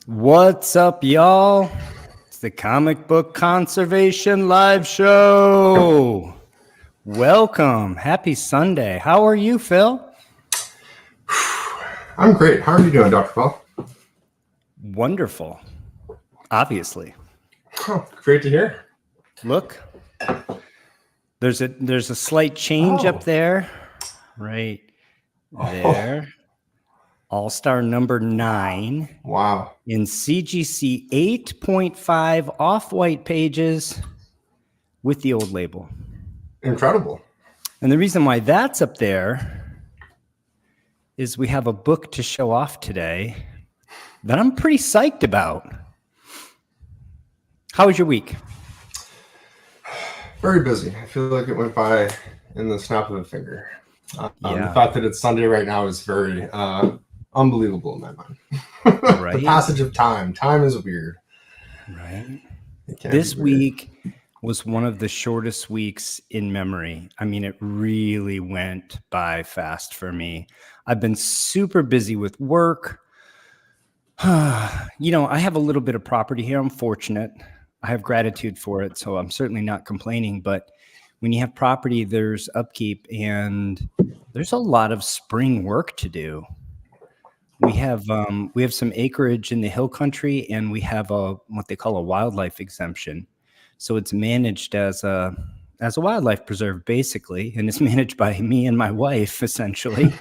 What's up, y'all? It's the Comic Book Conservation Live Show. Welcome. Happy Sunday. How are you, Phil? I'm great. How are you doing, Dr. Paul? Wonderful. Obviously. Oh, great to hear. Look, there's a slight change up there. Right there. All-Star number 9. Wow. In CGC 8.5 off-white pages with the old label. Incredible. And the reason why that's up there is we have a book to show off today that I'm pretty psyched about. How was your week? Very busy. I feel like it went by in the snap of a finger. Yeah. The fact that it's Sunday right now is very unbelievable in my mind. Right. The passage of time. Time is weird. Right. This week was one of the shortest weeks in memory. I mean, it really went by fast for me. I've been super busy with work. I have a little bit of property here. I'm fortunate. I have gratitude for it, so I'm certainly not complaining. But when you have property, there's upkeep, and there's a lot of spring work to do. We have some acreage in the hill country, and we have what they call a wildlife exemption. So it's managed as a wildlife preserve, basically, and it's managed by me and my wife, essentially.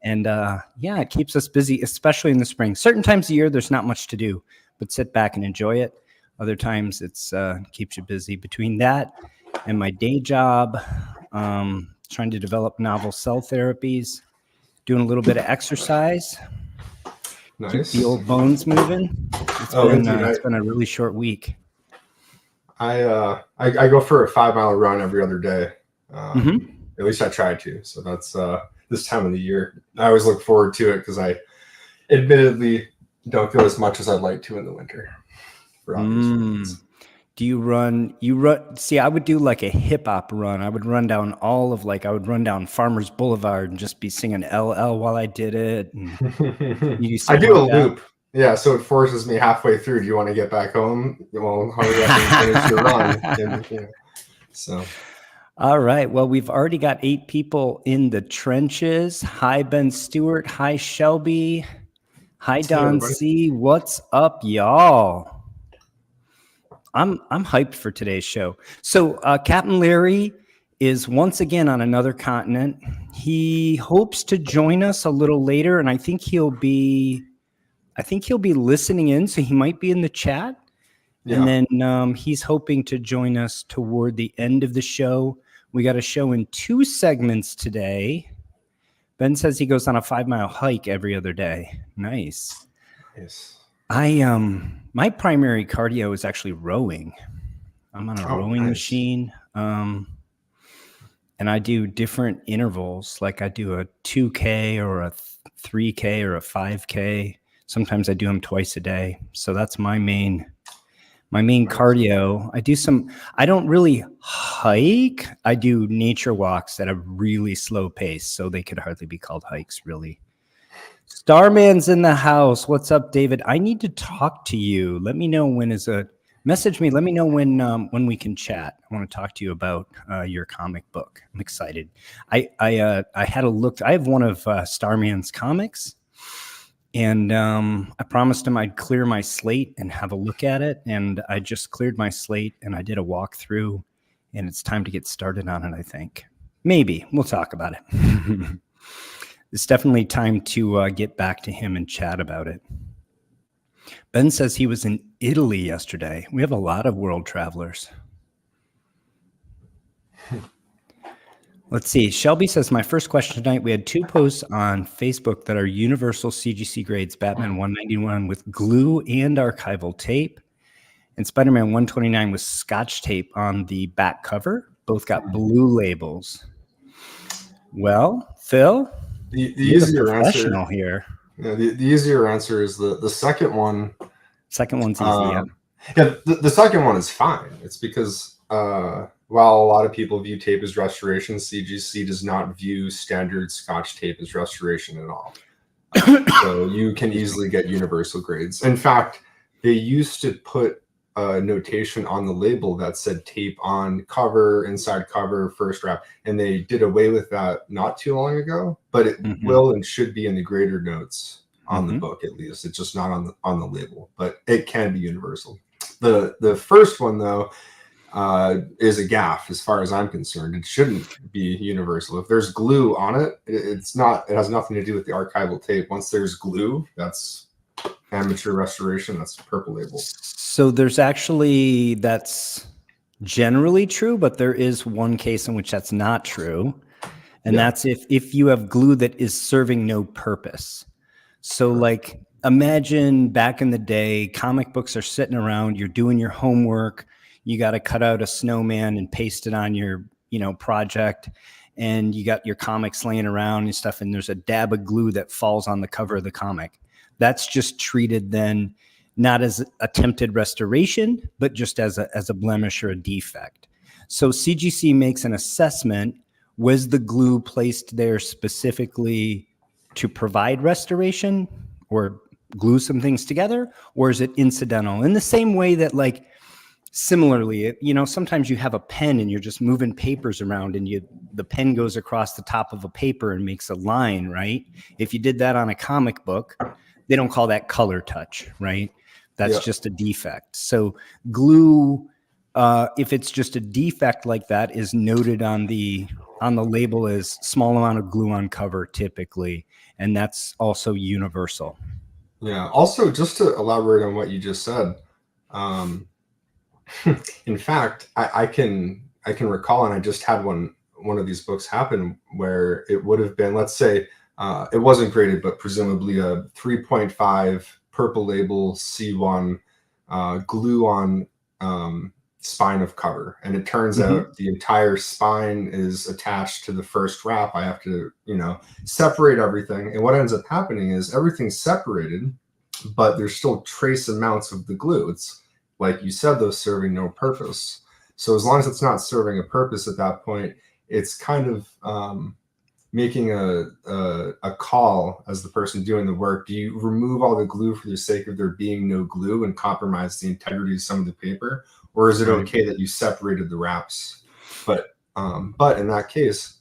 And it keeps us busy, especially in the spring. Certain times of year, there's not much to do, but sit back and enjoy it. Other times, it's keeps you busy. Between that and my day job, trying to develop novel cell therapies, doing a little bit of exercise. Nice. Keep the old bones moving. It's been a really short week. I go for a 5-mile run every other day. At least I try to. So that's this time of the year. I always look forward to it because I admittedly don't go as much as I'd like to in the winter. For obvious reasons. Do you run? See, I would do like a hip hop run. I would run down I would run down Farmers Boulevard and just be singing LL while I did it. I do a loop. Yeah, so it forces me halfway through. Do you want to get back home? Well, hurry up and finish your run. So. All right. Well, we've already got 8 people in the trenches. Hi, Ben Stewart. Hi, Shelby. Hi, Don C. What's up, y'all? I'm hyped for today's show. So Captain Larry is once again on another continent. He hopes to join us a little later, and I think he'll be listening in, so he might be in the chat. Yeah. And then he's hoping to join us toward the end of the show. We got a show in 2 segments today. Ben says he goes on a 5-mile hike every other day. Nice. My primary cardio is actually rowing. I'm on a rowing machine. And I do different intervals. Like I do a 2K or a 3K or a 5K. Sometimes I do them twice a day. So that's my main cardio. I don't really hike. I do nature walks at a really slow pace. So they could hardly be called hikes, really. Starman's in the house. What's up, David? I need to talk to you. Let me know message me. Let me know when we can chat. I want to talk to you about your comic book. I'm excited. I had a look. I have one of Starman's comics, and I promised him I'd clear my slate and have a look at it. And I just cleared my slate and I did a walkthrough, and it's time to get started on it. I think maybe we'll talk about it. It's definitely time to get back to him and chat about it. Ben says he was in Italy yesterday. We have a lot of world travelers. Let's see. Shelby says, my first question tonight, we had 2 posts on Facebook that are universal CGC grades, Batman 191 with glue and archival tape, and Spider-Man 129 with Scotch tape on the back cover. Both got blue labels. Well, Phil? The easier answer here. Yeah, the easier answer is the second one. Second one's easy. The second one is fine. It's because while a lot of people view tape as restoration, CGC does not view standard Scotch tape as restoration at all. So you can easily get universal grades. In fact, they used to put a notation on the label that said tape on cover, inside cover, first wrap, and they did away with that not too long ago. But it will and should be in the grader notes on the book, at least. It's just not on the label, but it can be universal. The first one, though, is a gaffe as far as I'm concerned. It shouldn't be universal. If there's glue on it, it's not. It has nothing to do with the archival tape. Once there's glue, that's amateur restoration. That's purple label. So that's generally true, but there is one case in which that's not true. And that's if you have glue that is serving no purpose. So like imagine back in the day, comic books are sitting around, you're doing your homework, you got to cut out a snowman and paste it on your, project, and you got your comics laying around and stuff, and there's a dab of glue that falls on the cover of the comic. That's just treated then not as attempted restoration, but just as a blemish or a defect. So CGC makes an assessment. Was the glue placed there specifically to provide restoration or glue some things together, or is it incidental? In the same way that, like, similarly, sometimes you have a pen and you're just moving papers around and the pen goes across the top of a paper and makes a line, right? If you did that on a comic book, they don't call that color touch, right? That's just a defect. So glue, if it's just a defect like that, is noted on the label as small amount of glue on cover typically, and that's also universal. Yeah. Also, just to elaborate on what you just said, in fact, I can recall, and I just had one of these books happen where it would have been, let's say, it wasn't graded, but presumably a 3.5 purple label C1 glue on spine of cover, and it turns out the entire spine is attached to the first wrap. I have to separate everything, and what ends up happening is everything's separated, but there's still trace amounts of the glue. It's like you said, though, serving no purpose. So as long as it's not serving a purpose at that point, it's kind of making a call as the person doing the work. Do you remove all the glue for the sake of there being no glue and compromise the integrity of some of the paper? Or is it okay that you separated the wraps? But in that case,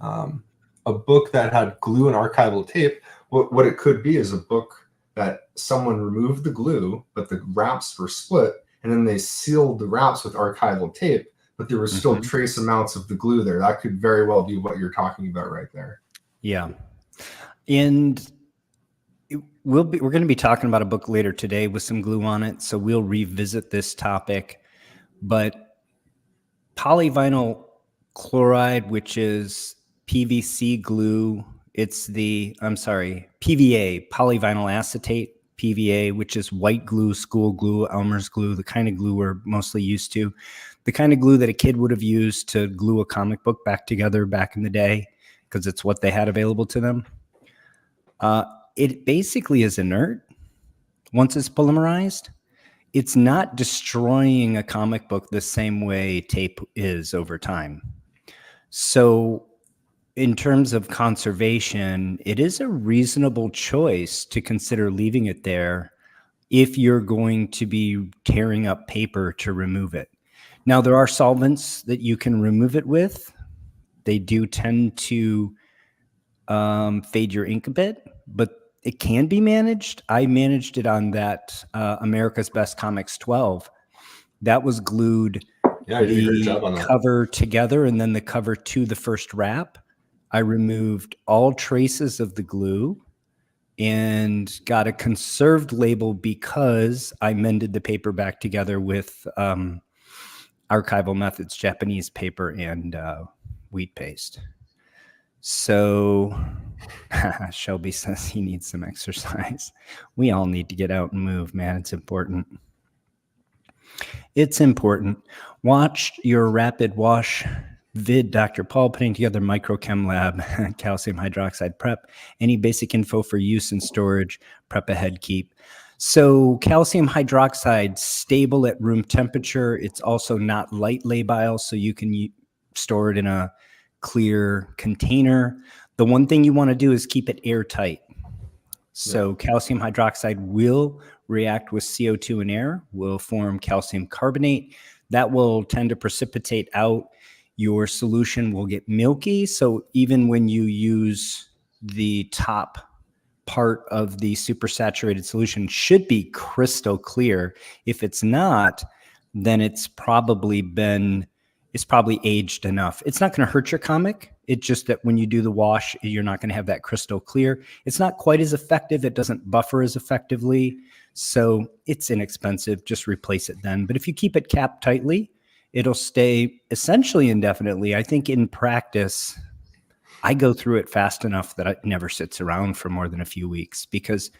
a book that had glue and archival tape, what it could be is a book that someone removed the glue, but the wraps were split, and then they sealed the wraps with archival tape, but there was still trace amounts of the glue there. That could very well be what you're talking about right there. Yeah. And we're going to be talking about a book later today with some glue on it, so we'll revisit this topic. But polyvinyl chloride, which is PVC glue, PVA, polyvinyl acetate, PVA, which is white glue, school glue, Elmer's glue, the kind of glue we're mostly used to, the kind of glue that a kid would have used to glue a comic book back together back in the day, because it's what they had available to them. It basically is inert once it's polymerized. It's not destroying a comic book the same way tape is over time. So in terms of conservation, it is a reasonable choice to consider leaving it there if you're going to be tearing up paper to remove it. Now, there are solvents that you can remove it with. They do tend to fade your ink a bit, but it can be managed. I managed it on that America's Best Comics 12. That was glued the cover together and then the cover to the first wrap. I removed all traces of the glue and got a conserved label because I mended the paper back together with archival methods, Japanese paper and wheat paste. So Shelby says he needs some exercise. We all need to get out and move, man. It's important. It's important. Watch your rapid wash vid, Dr. Paul putting together microchem lab, calcium hydroxide prep, any basic info for use and storage, prep ahead, keep. So calcium hydroxide, stable at room temperature. It's also not light labile, so you can store it in a clear container. The one thing you want to do is keep it airtight. So calcium hydroxide will react with CO2 and air, will form calcium carbonate. That will tend to precipitate out. Your solution will get milky. So even when you use the top part of the supersaturated solution, should be crystal clear. If it's not, then it's probably aged enough. It's not going to hurt your comic. It's just that when you do the wash, you're not going to have that crystal clear. It's not quite as effective. It doesn't buffer as effectively. So it's inexpensive. Just replace it then. But if you keep it capped tightly, it'll stay essentially indefinitely. I think in practice, I go through it fast enough that it never sits around for more than a few weeks, because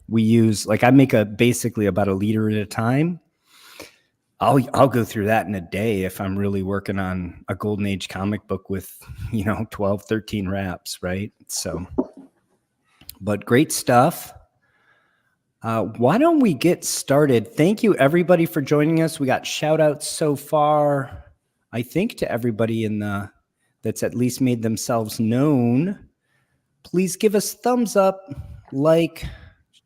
we use, like, I make basically about a liter at a time. I'll go through that in a day if I'm really working on a golden age comic book with, 12, 13 wraps, right? So, but great stuff. Why don't we get started? Thank you everybody for joining us. We got shout outs so far, I think, to everybody that's at least made themselves known. Please give us thumbs up,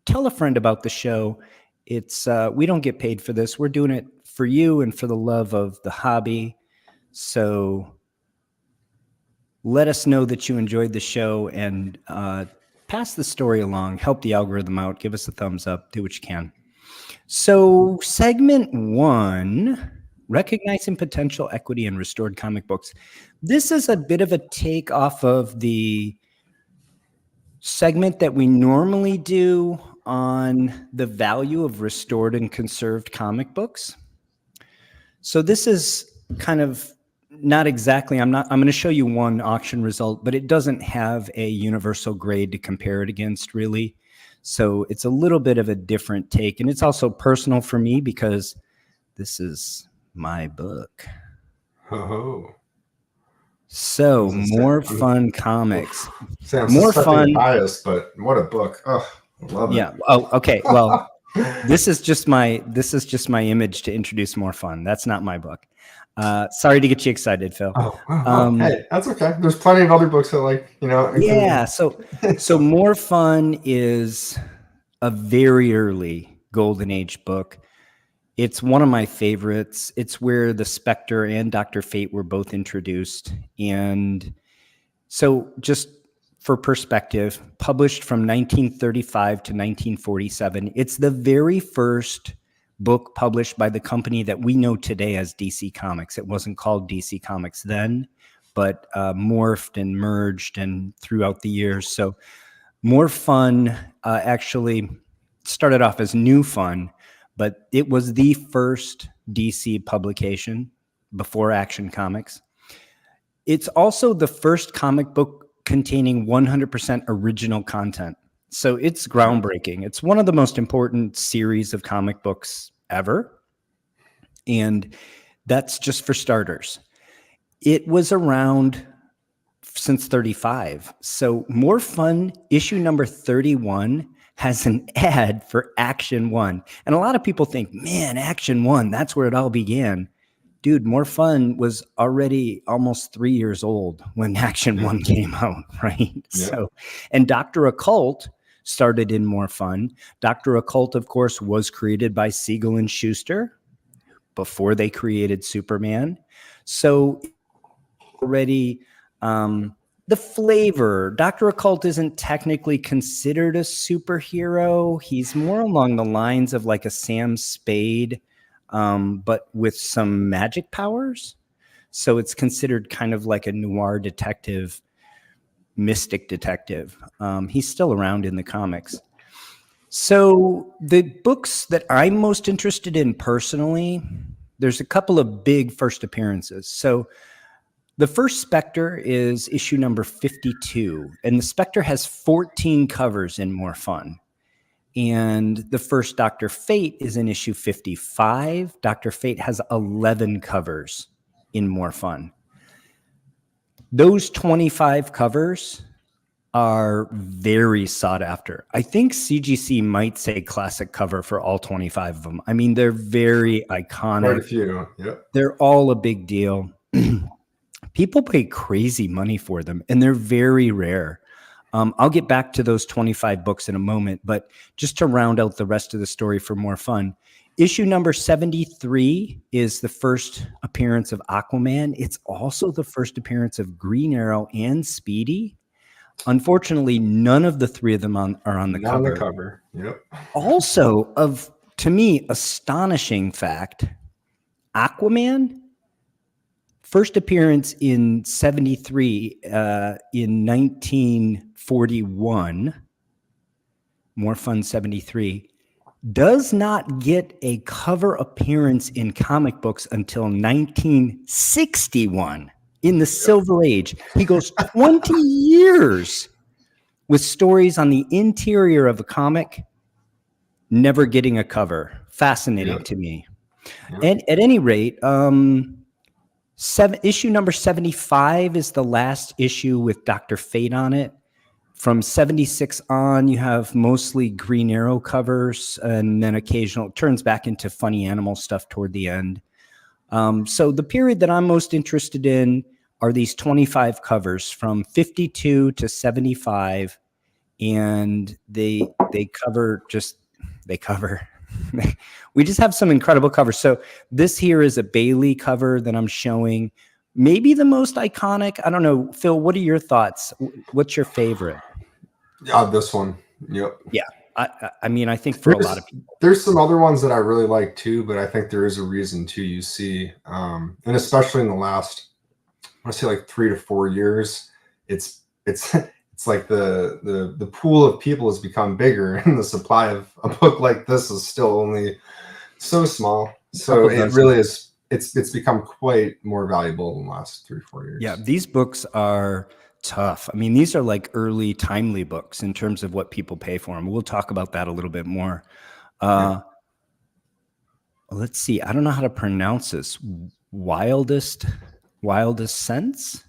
tell a friend about the show. It's we don't get paid for this. We're doing it for you and for the love of the hobby. So let us know that you enjoyed the show, and pass the story along, help the algorithm out, give us a thumbs up, do what you can. So segment 1, recognizing potential equity in restored comic books. This is a bit of a take off of the segment that we normally do on the value of restored and conserved comic books. So this is kind of not exactly, I'm going to show you one auction result, but it doesn't have a universal grade to compare it against, really. So it's a little bit of a different take. And it's also personal for me because this is my book. Oh. So more fun comics. Sam, more fun. Biased, but what a book. Oh, I love it. Yeah. Oh, okay. Well, this is just my image to introduce more fun. That's not my book. Sorry to get you excited, Phil. Hey, that's okay. There's plenty of other books that Yeah. So More Fun is a very early Golden Age book. It's one of my favorites. It's where the Spectre and Dr. Fate were both introduced. And so just for perspective, published from 1935 to 1947, it's the very first book published by the company that we know today as DC Comics. It wasn't called DC Comics then, but morphed and merged and throughout the years. So More Fun actually started off as New Fun, but it was the first DC publication before Action Comics. It's also the first comic book containing 100% original content. So it's groundbreaking. It's one of the most important series of comic books ever. And that's just for starters. It was around since 35. So More Fun, issue number 31, has an ad for Action 1. And a lot of people think, man, Action 1, that's where it all began. Dude, More Fun was already almost 3 years old when Action 1 came out, right? Yeah. So, and Dr. Occult started in More Fun. Dr. Occult, of course, was created by Siegel and Schuster before they created Superman. So already the flavor, Dr. Occult isn't technically considered a superhero. He's more along the lines of like a Sam Spade, but with some magic powers. So it's considered kind of like a noir detective, mystic detective. He's still around in the comics. So the books that I'm most interested in personally, there's a couple of big first appearances. So the first Spectre is issue number 52, and the Spectre has 14 covers in More Fun. And the first Dr. Fate is in issue 55. Dr. Fate has 11 covers in More Fun. Those 25 covers are very sought after. I think CGC might say classic cover for all 25 of them. I mean, they're very iconic. Quite a few. Yep. They're all a big deal. People pay crazy money for them, and they're very rare. I'll get back to those 25 books in a moment, but just to round out the rest of the story for more fun, issue number 73 is the first appearance of Aquaman. It's also the first appearance of Green Arrow and Speedy. Unfortunately, none of the three of them are on the Not cover. on the cover. Yep. Also, to me, astonishing fact, Aquaman, first appearance in 73, in 1941, More Fun 73, does not get a cover appearance in comic books until 1961 in the Silver Age. He goes 20 years with stories on the interior of a comic, never getting a cover. Fascinating to me. And at any rate, issue number 75 is the last issue with Dr. Fate on it. From 76 on, you have mostly Green Arrow covers, and then occasional it turns back into funny animal stuff toward the end. So the period that I'm most interested in are these 25 covers from 52 to 75, and they cover. We just have some incredible covers. So this here is a Bailey cover that I'm showing. Maybe the most iconic. I don't know. Phil, what are your thoughts? What's your favorite? Yeah, this one. Yep. Yeah. I mean, I think for a lot of people. There's some other ones that I really like too, but I think there is a reason too, you see. And especially in the last, I want to say like 3 to 4 years, it's like the pool of people has become bigger, and the supply of a book like this is still only so small. So it really is. It's become quite more valuable in the last 3 or 4 years. Yeah, these books are tough. I mean, these are like early, timely books in terms of what people pay for them. We'll talk about that a little bit more. Let's see. I don't know how to pronounce this. Wildest Sense?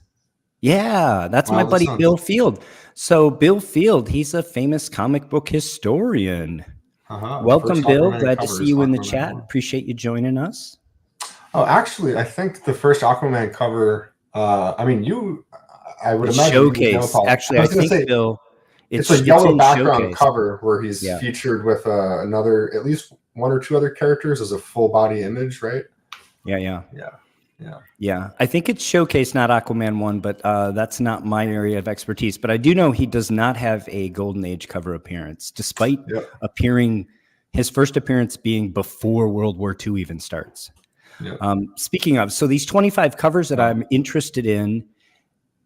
Yeah, that's my buddy Bill Field. So Bill Field, he's a famous comic book historian. Welcome, Bill. Glad to see you in the chat. Appreciate you joining us. Oh, actually, I think the first Aquaman cover, I would imagine Showcase. Actually, I think Bill, it's a yellow background cover where he's featured with another, at least 1 or 2 other characters as a full body image, right? Yeah. I think it's Showcase, not Aquaman 1, but that's not my area of expertise. But I do know he does not have a Golden Age cover appearance, despite appearing, his first appearance being before World War II even starts. Speaking of, so these 25 covers that I'm interested in,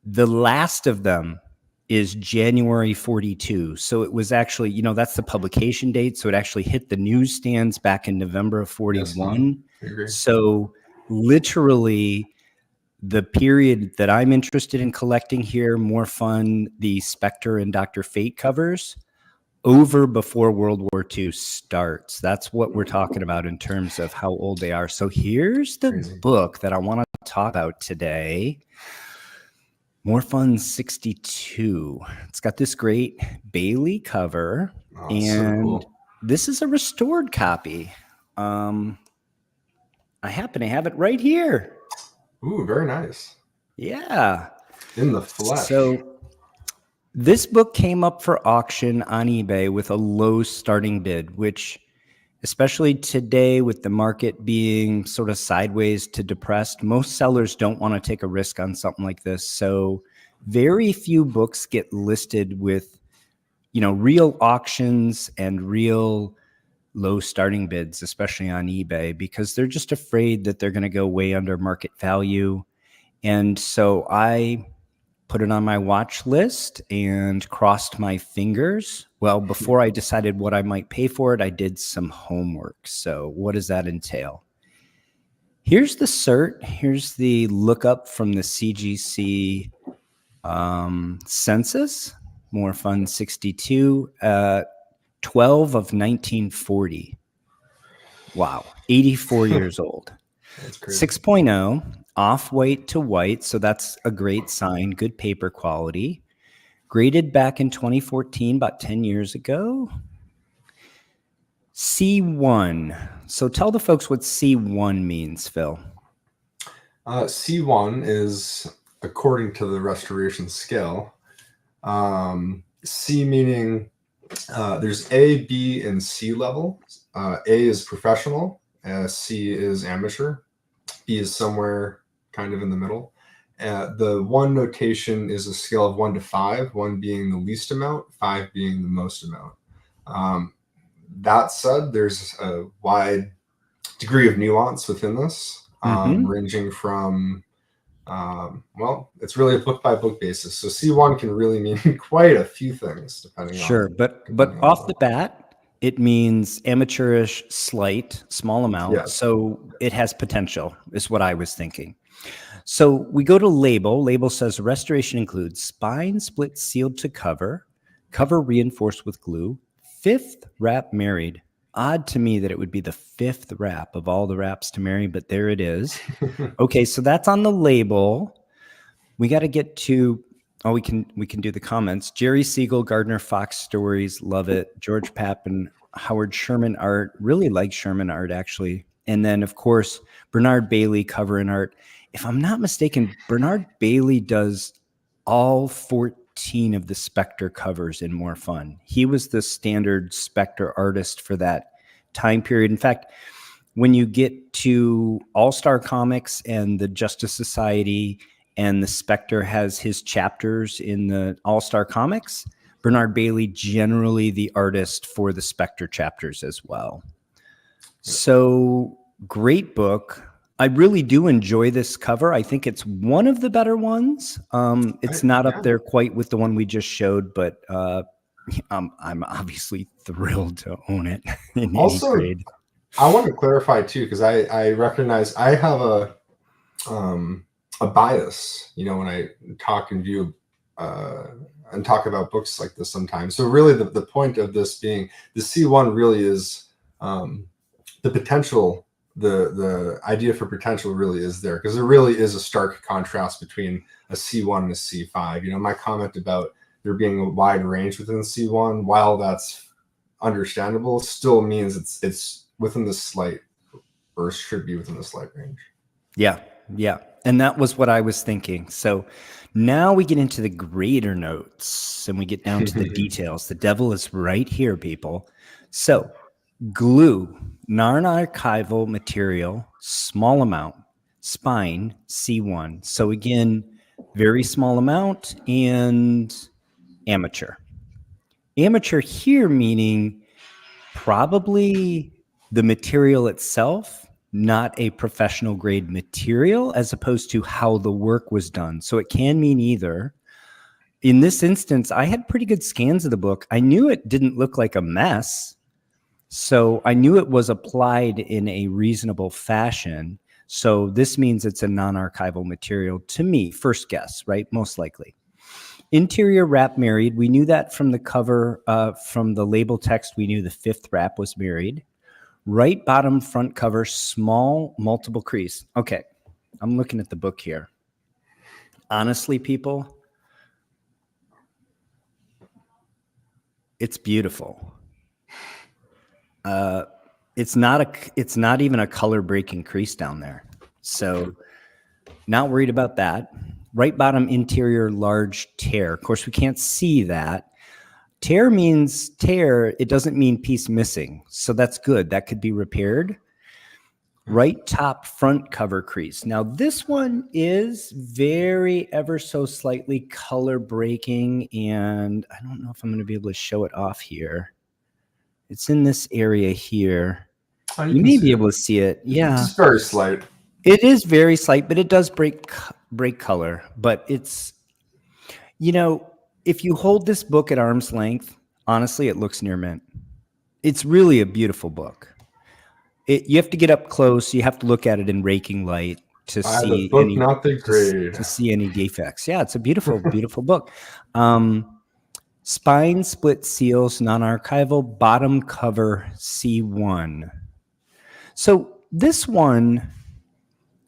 the last of them is January 42. So it was actually, that's the publication date. So it actually hit the newsstands back in November of 41. So literally the period that I'm interested in collecting here, More Fun, the Spectre and Dr. Fate covers, over before World War II starts. That's what we're talking about in terms of how old they are. So here's the book that I want to talk about today. More Fun 62. It's got this great Bailey cover, and this is a restored copy. I happen to have it right here. Ooh, very nice. Yeah. In the flesh. So this book came up for auction on eBay with a low starting bid, which, especially today with the market being sort of sideways to depressed, most sellers don't want to take a risk on something like this. So very few books get listed with, real auctions and real low starting bids, especially on eBay, because they're just afraid that they're going to go way under market value. And so I put it on my watch list and crossed my fingers. Well, before I decided what I might pay for it, I did some homework. So what does that entail? Here's the cert. Here's the lookup from the CGC census. More Fun 62, 12 of 1940. Wow, 84 years old. That's crazy. 6.0. Off-white to white, so that's a great sign. Good paper quality. Graded back in 2014, about 10 years ago. C1. So tell the folks what C1 means, Phil. C1 is, according to the restoration scale, C meaning there's A, B, and C level. A is professional, C is amateur, B is somewhere kind of in the middle. The one notation is a scale of 1 to 5, 1 being the least amount, 5 being the most amount. That said, there's a wide degree of nuance within this, ranging from, well, it's really a book by book basis. So C1 can really mean quite a few things depending on. Sure, but off the bat, it means amateurish, slight, small amount. Yes. So it has potential, is what I was thinking. So we go to label. Label says restoration includes spine split sealed to cover, cover reinforced with glue, 5th wrap married. Odd to me that it would be the 5th wrap of all the wraps to marry, but there it is. Okay, so that's on the label. We got to get to, we can do the comments. Jerry Siegel, Gardner Fox Stories, love it. George Pappen, Howard Sherman art, really like Sherman art actually. And then of course, Bernard Bailey, cover and art. If I'm not mistaken, Bernard Bailey does all 14 of the Spectre covers in More Fun. He was the standard Spectre artist for that time period. In fact, when you get to All-Star Comics and the Justice Society and the Spectre has his chapters in the All-Star Comics, Bernard Bailey generally the artist for the Spectre chapters as well. So great book. I really do enjoy this cover. I think it's one of the better ones. It's not up there quite with the one we just showed, but I'm obviously thrilled to own it in any grade. I want to clarify too, because I recognize I have a bias, when I talk and view and talk about books like this sometimes. So really the point of this being the C1 really is the potential. The idea for potential really is there, because there really is a stark contrast between a C1 and a C5. My comment about there being a wide range within C1, while that's understandable, still means it's within the slight, or should be within the slight range. Yeah. And that was what I was thinking. So now we get into the grader notes and we get down to the details. The devil is right here, people. So glue, non-archival material, small amount, spine, C1. So again, very small amount and amateur. Amateur here meaning probably the material itself, not a professional grade material, as opposed to how the work was done. So it can mean either. In this instance, I had pretty good scans of the book. I knew it didn't look like a mess. So I knew it was applied in a reasonable fashion. So this means it's a non-archival material to me, first guess, right? Most likely. Interior wrap married. We knew that from the cover, from the label text, we knew the 5th wrap was married. Right bottom front cover, small multiple crease. Okay, I'm looking at the book here. Honestly, people, it's beautiful. It's not even a color breaking crease down there. So not worried about that. Right bottom interior large tear. Of course, we can't see that. Tear means tear. It doesn't mean piece missing. So that's good. That could be repaired. Right top front cover crease. Now this one is very ever so slightly color breaking, and I don't know if I'm going to be able to show it off here. It's in this area here. Oh, you may be able to see it. Yeah. It's very slight. It is very slight, but it does break color. But it's, if you hold this book at arm's length, honestly, it looks near mint. It's really a beautiful book. You have to get up close. You have to look at it in raking light to see the book, not the grade. To see any defects. Yeah, it's a beautiful, beautiful book. Spine split seals, non-archival, bottom cover C1. So this one,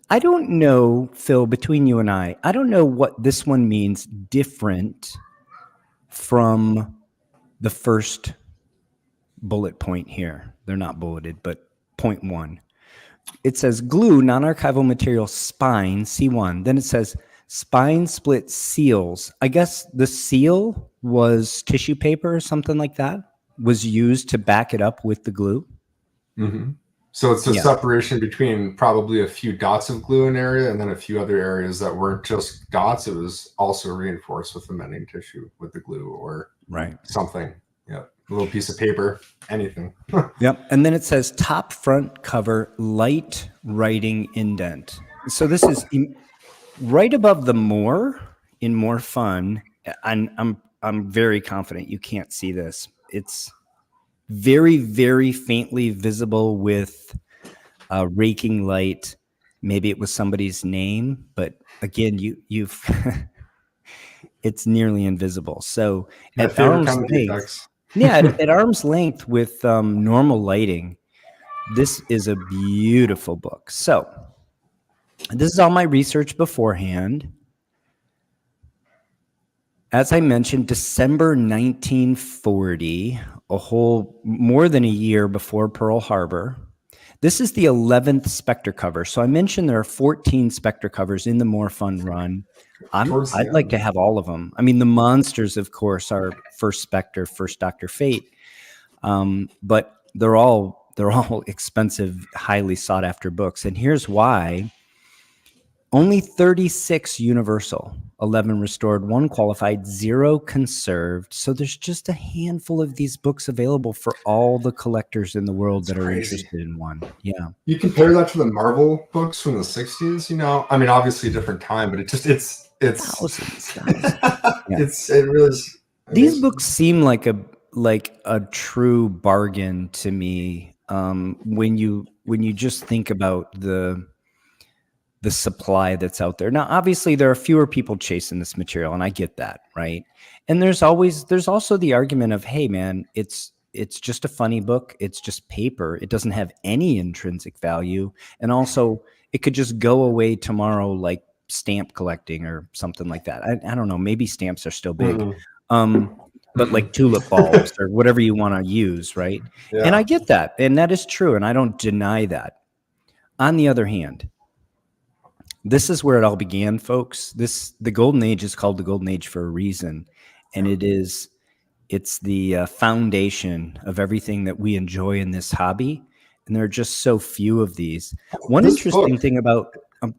I don't know, Phil, between you and I don't know what this one means different from the first bullet point here. They're not bulleted, but point 1. It says glue, non-archival material, spine, C1. Then it says spine split seals. I guess the seal was tissue paper or something like that, was used to back it up with the glue. Mm-hmm. So it's a separation between probably a few dots of glue in area and then a few other areas that weren't just dots. It was also reinforced with the mending tissue with the glue or something. Yeah. A little piece of paper, anything. Yep. And then it says top front cover, light writing indent. So this is right above the more in More Fun. I'm very confident you can't see this. It's very, very faintly visible with raking light. Maybe it was somebody's name, but again, you've it's nearly invisible. So at arm's length, at arm's length with normal lighting, this is a beautiful book. So this is all my research beforehand. As I mentioned, December 1940, a whole more than a year before Pearl Harbor. This is the 11th Spectre cover. So I mentioned there are 14 Spectre covers in the More Fun run. I'd like to have all of them. I mean, the monsters, of course, are first Spectre, first Dr. Fate, but they're all expensive, highly sought after books. And here's why. Only 36 universal, 11 restored, 1 qualified, 0 conserved. So there's just a handful of these books available for all the collectors in the world that are interested in one. Yeah. You compare that to the Marvel books from the 60s, you know, I mean, obviously a different time, but it's thousands. It really is. These books seem like a true bargain to me. When you just think about the supply that's out there. Now, obviously there are fewer people chasing this material, and I get that, right? And there's also the argument of, hey man, it's just a funny book. It's just paper. It doesn't have any intrinsic value. And also it could just go away tomorrow, like stamp collecting or something like that. I don't know. Maybe stamps are still big. But like tulip bulbs or whatever you want to use, right? Yeah. And I get that. And that is true. And I don't deny that. On the other hand, this is where it all began, folks. The Golden Age is called the Golden Age for a reason. And it's the foundation of everything that we enjoy in this hobby. And there are just so few of these. One interesting thing about,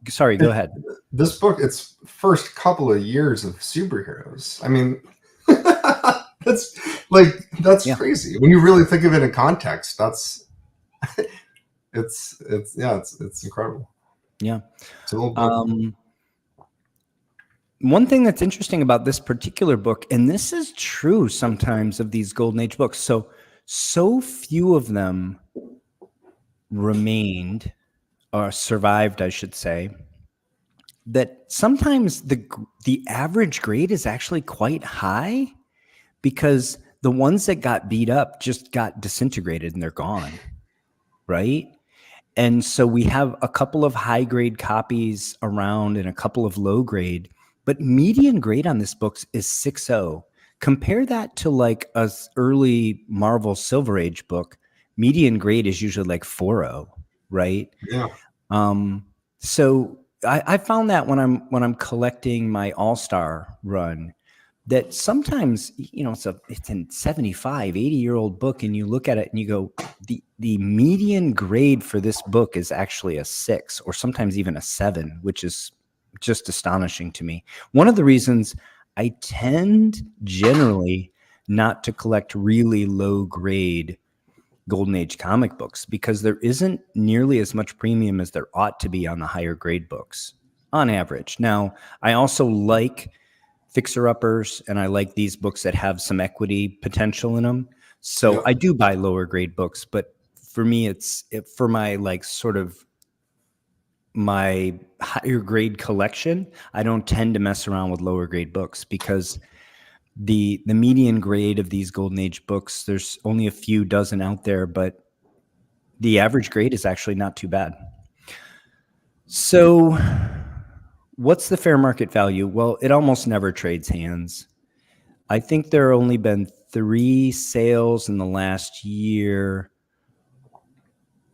sorry, go ahead. This book, its first couple of years of superheroes. I mean, that's crazy. When you really think of it in context, it's incredible. Yeah. One thing that's interesting about this particular book, and this is true sometimes of these Golden Age books, so few of them remained or survived, I should say, that sometimes the average grade is actually quite high because the ones that got beat up just got disintegrated and they're gone, right? And so we have a couple of high grade copies around and a couple of low grade, but median grade on this book is 6.0. Compare that to like a early Marvel Silver Age book. Median grade is usually like 4.0, right? Yeah. So I found that when I'm collecting my All-Star run, that sometimes, you know, it's a 75, 80-year-old book, and you look at it and you go, the median grade for this book is actually a 6 or sometimes even a 7, which is just astonishing to me. One of the reasons I tend generally not to collect really low grade Golden Age comic books because there isn't nearly as much premium as there ought to be on the higher grade books on average. Now, I also like fixer-uppers, and I like these books that have some equity potential in them. So I do buy lower grade books, but for me, for my like sort of my higher grade collection, I don't tend to mess around with lower grade books because the median grade of these Golden Age books, there's only a few dozen out there, but the average grade is actually not too bad. So what's the fair market value? Well, it almost never trades hands. I think there have only been 3 sales in the last year.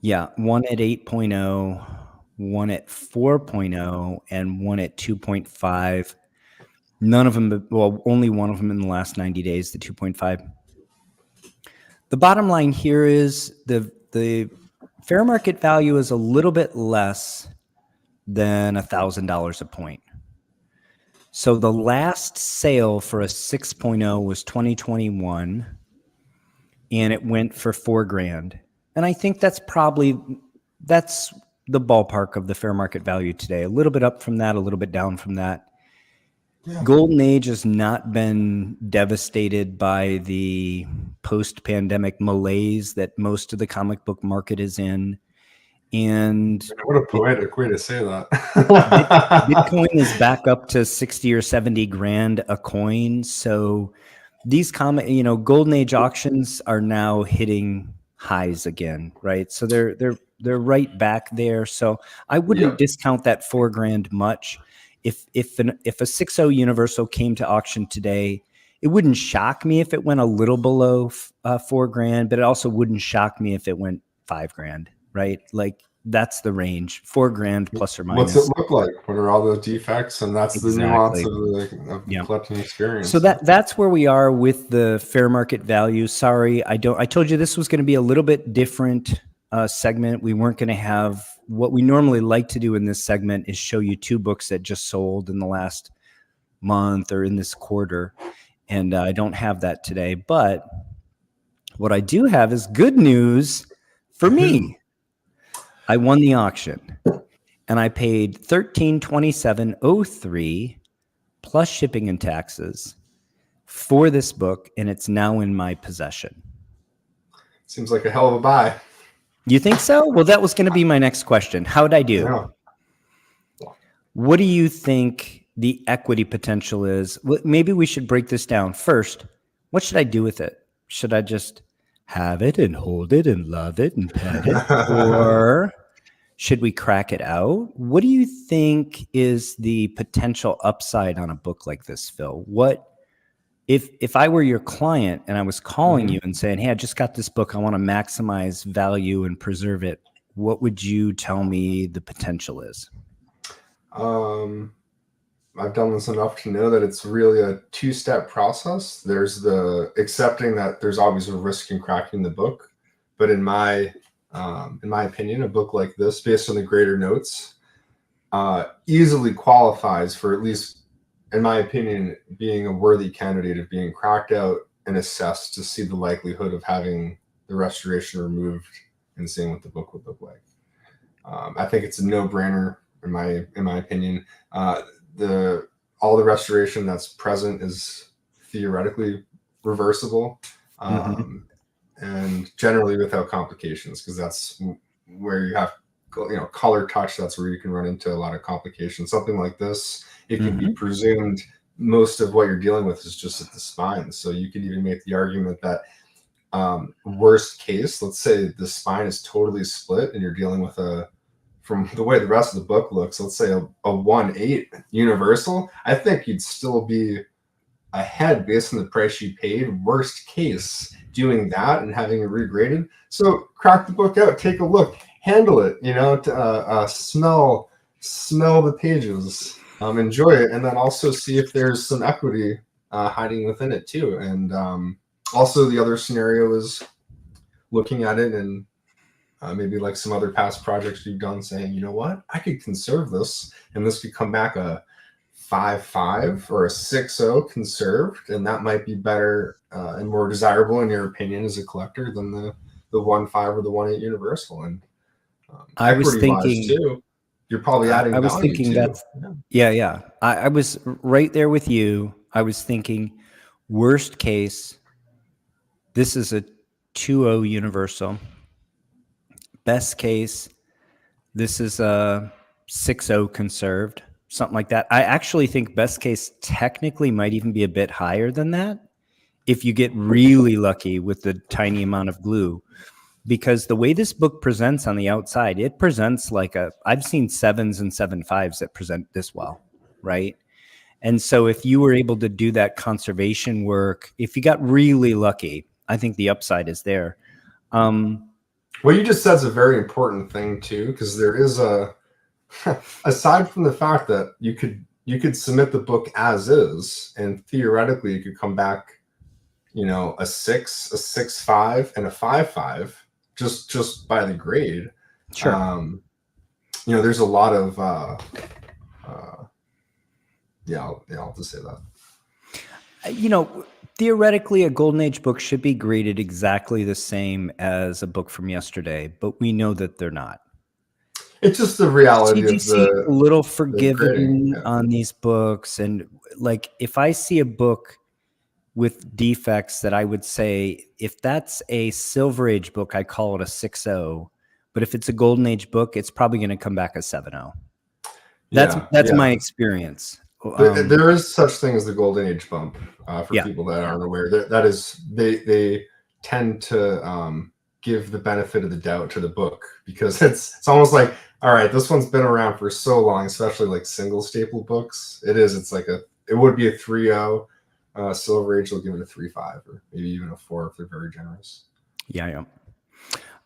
Yeah, one at 8.0, one at 4.0, and one at 2.5. None of them, well, only one of them in the last 90 days, the 2.5. The bottom line here is the fair market value is a little bit less than $1,000 a point. So the last sale for a 6.0 was 2021, and it went for $4,000. And I think that's the ballpark of the fair market value today. A little bit up from that, a little bit down from that. Yeah. Golden Age has not been devastated by the post-pandemic malaise that most of the comic book market is in. And what a poetic way to say that. Bitcoin is back up to 60 or 70 grand a coin. So these Golden Age auctions are now hitting highs again, right? So they're right back there. So I wouldn't discount that $4,000 much. If a 6.0 Universal came to auction today, it wouldn't shock me if it went a little below $4,000, but it also wouldn't shock me if it went $5,000, right? Like that's the range, $4,000 plus or minus. What's it look like? What are all the defects? And that's the nuance of the collecting experience. So that's where we are with the fair market value. Sorry, I told you this was going to be a little bit different segment. We weren't going to have what we normally like to do in this segment is show you 2 books that just sold in the last month or in this quarter. And I don't have that today, but what I do have is good news for me. I won the auction and I paid $1327.03 plus shipping and taxes for this book, and it's now in my possession. Seems like a hell of a buy. You think so? Well, that was going to be my next question. How'd I do? Yeah. What do you think the equity potential is? Maybe we should break this down. First, what should I do with it? Should I just have it and hold it and love it and pet it? Or should we crack it out? What do you think is the potential upside on a book like this, Phil? If I were your client and I was calling you and saying, hey, I just got this book, I want to maximize value and preserve it, what would you tell me the potential is? I've done this enough to know that it's really a 2-step process. There's the accepting that there's always a risk in cracking the book. But in my opinion, a book like this, based on the greater notes, easily qualifies for, at least in my opinion, being a worthy candidate of being cracked out and assessed to see the likelihood of having the restoration removed and seeing what the book would look like. I think it's a no-brainer in my opinion. All the restoration that's present is theoretically reversible, and generally without complications, because that's where you have color touch. That's where you can run into a lot of complications. Something like this, it can be presumed most of what you're dealing with is just at the spine. So you could even make the argument that worst case, let's say the spine is totally split and you're dealing with from the way the rest of the book looks, let's say a 1.8 Universal, I think you'd still be ahead based on the price you paid. Worst case, doing that and having it regraded. So crack the book out, take a look, handle it, smell the pages. Enjoy it, and then also see if there's some equity hiding within it too. And also the other scenario is looking at it and maybe like some other past projects you've done, saying, you know what, I could conserve this, and this could come back a 5.5 or a 6.0 conserved, and that might be better and more desirable in your opinion as a collector than the 1.5 or the 1.8 Universal. And I was thinking too. You're probably adding value. I was thinking that's yeah. I was right there with you. I was thinking worst case, this is a 2.0 Universal. Best case, this is a 6.0 conserved, something like that. I actually think best case technically might even be a bit higher than that if you get really lucky with the tiny amount of glue. Because the way this book presents on the outside, it presents like I've seen 7s and 7.5s that present this well, right? And so if you were able to do that conservation work, if you got really lucky, I think the upside is there. What you just said is a very important thing too, because there is a aside from the fact that you could submit the book as is, and theoretically you could come back, a 6, a 6.5, and a 5.5 just by the grade. Sure. There's a lot of I'll just say that. Theoretically, a Golden Age book should be graded exactly the same as a book from yesterday, but we know that they're not. It's just the reality CGC of a little the forgiving grading, on these books, and like if I see a book with defects that I would say, if that's a Silver Age book, I call it a 6.0, but if it's a Golden Age book, it's probably going to come back a 7.0. That's my experience. There is such thing as the Golden Age bump for people that aren't aware. That is, they tend to give the benefit of the doubt to the book, because it's almost like, all right, this one's been around for so long, especially like single staple books. It's like it would be a 3.0. Silver Age will give it a 3.5 or maybe even a 4 if they're very generous. Yeah.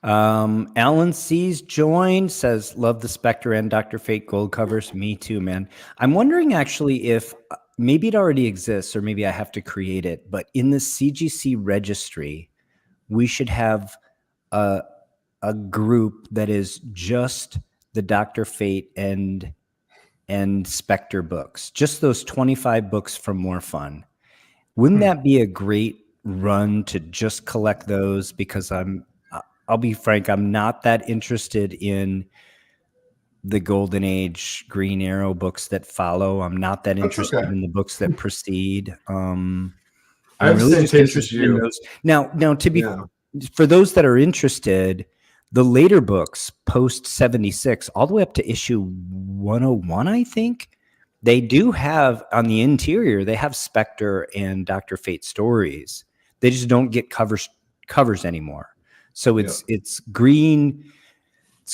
Alan C's joined, says, love the Spectre and Dr. Fate gold covers. Me too, man. I'm wondering actually if maybe it already exists or maybe I have to create it, but in the CGC registry, we should have a group that is just the Dr. Fate and Spectre books, just those 25 books from More Fun. Wouldn't that be a great run to just collect those? Because I'll be frank, I'm not that interested in the Golden Age Green Arrow books that follow. I'm not that interested in the books that precede. I'm really just interested in those. Now to be for those that are interested, the later books post 76 all the way up to issue 101, I think, they do have on the interior, they have Spectre and Dr. Fate stories. They just don't get covers anymore. So it's Green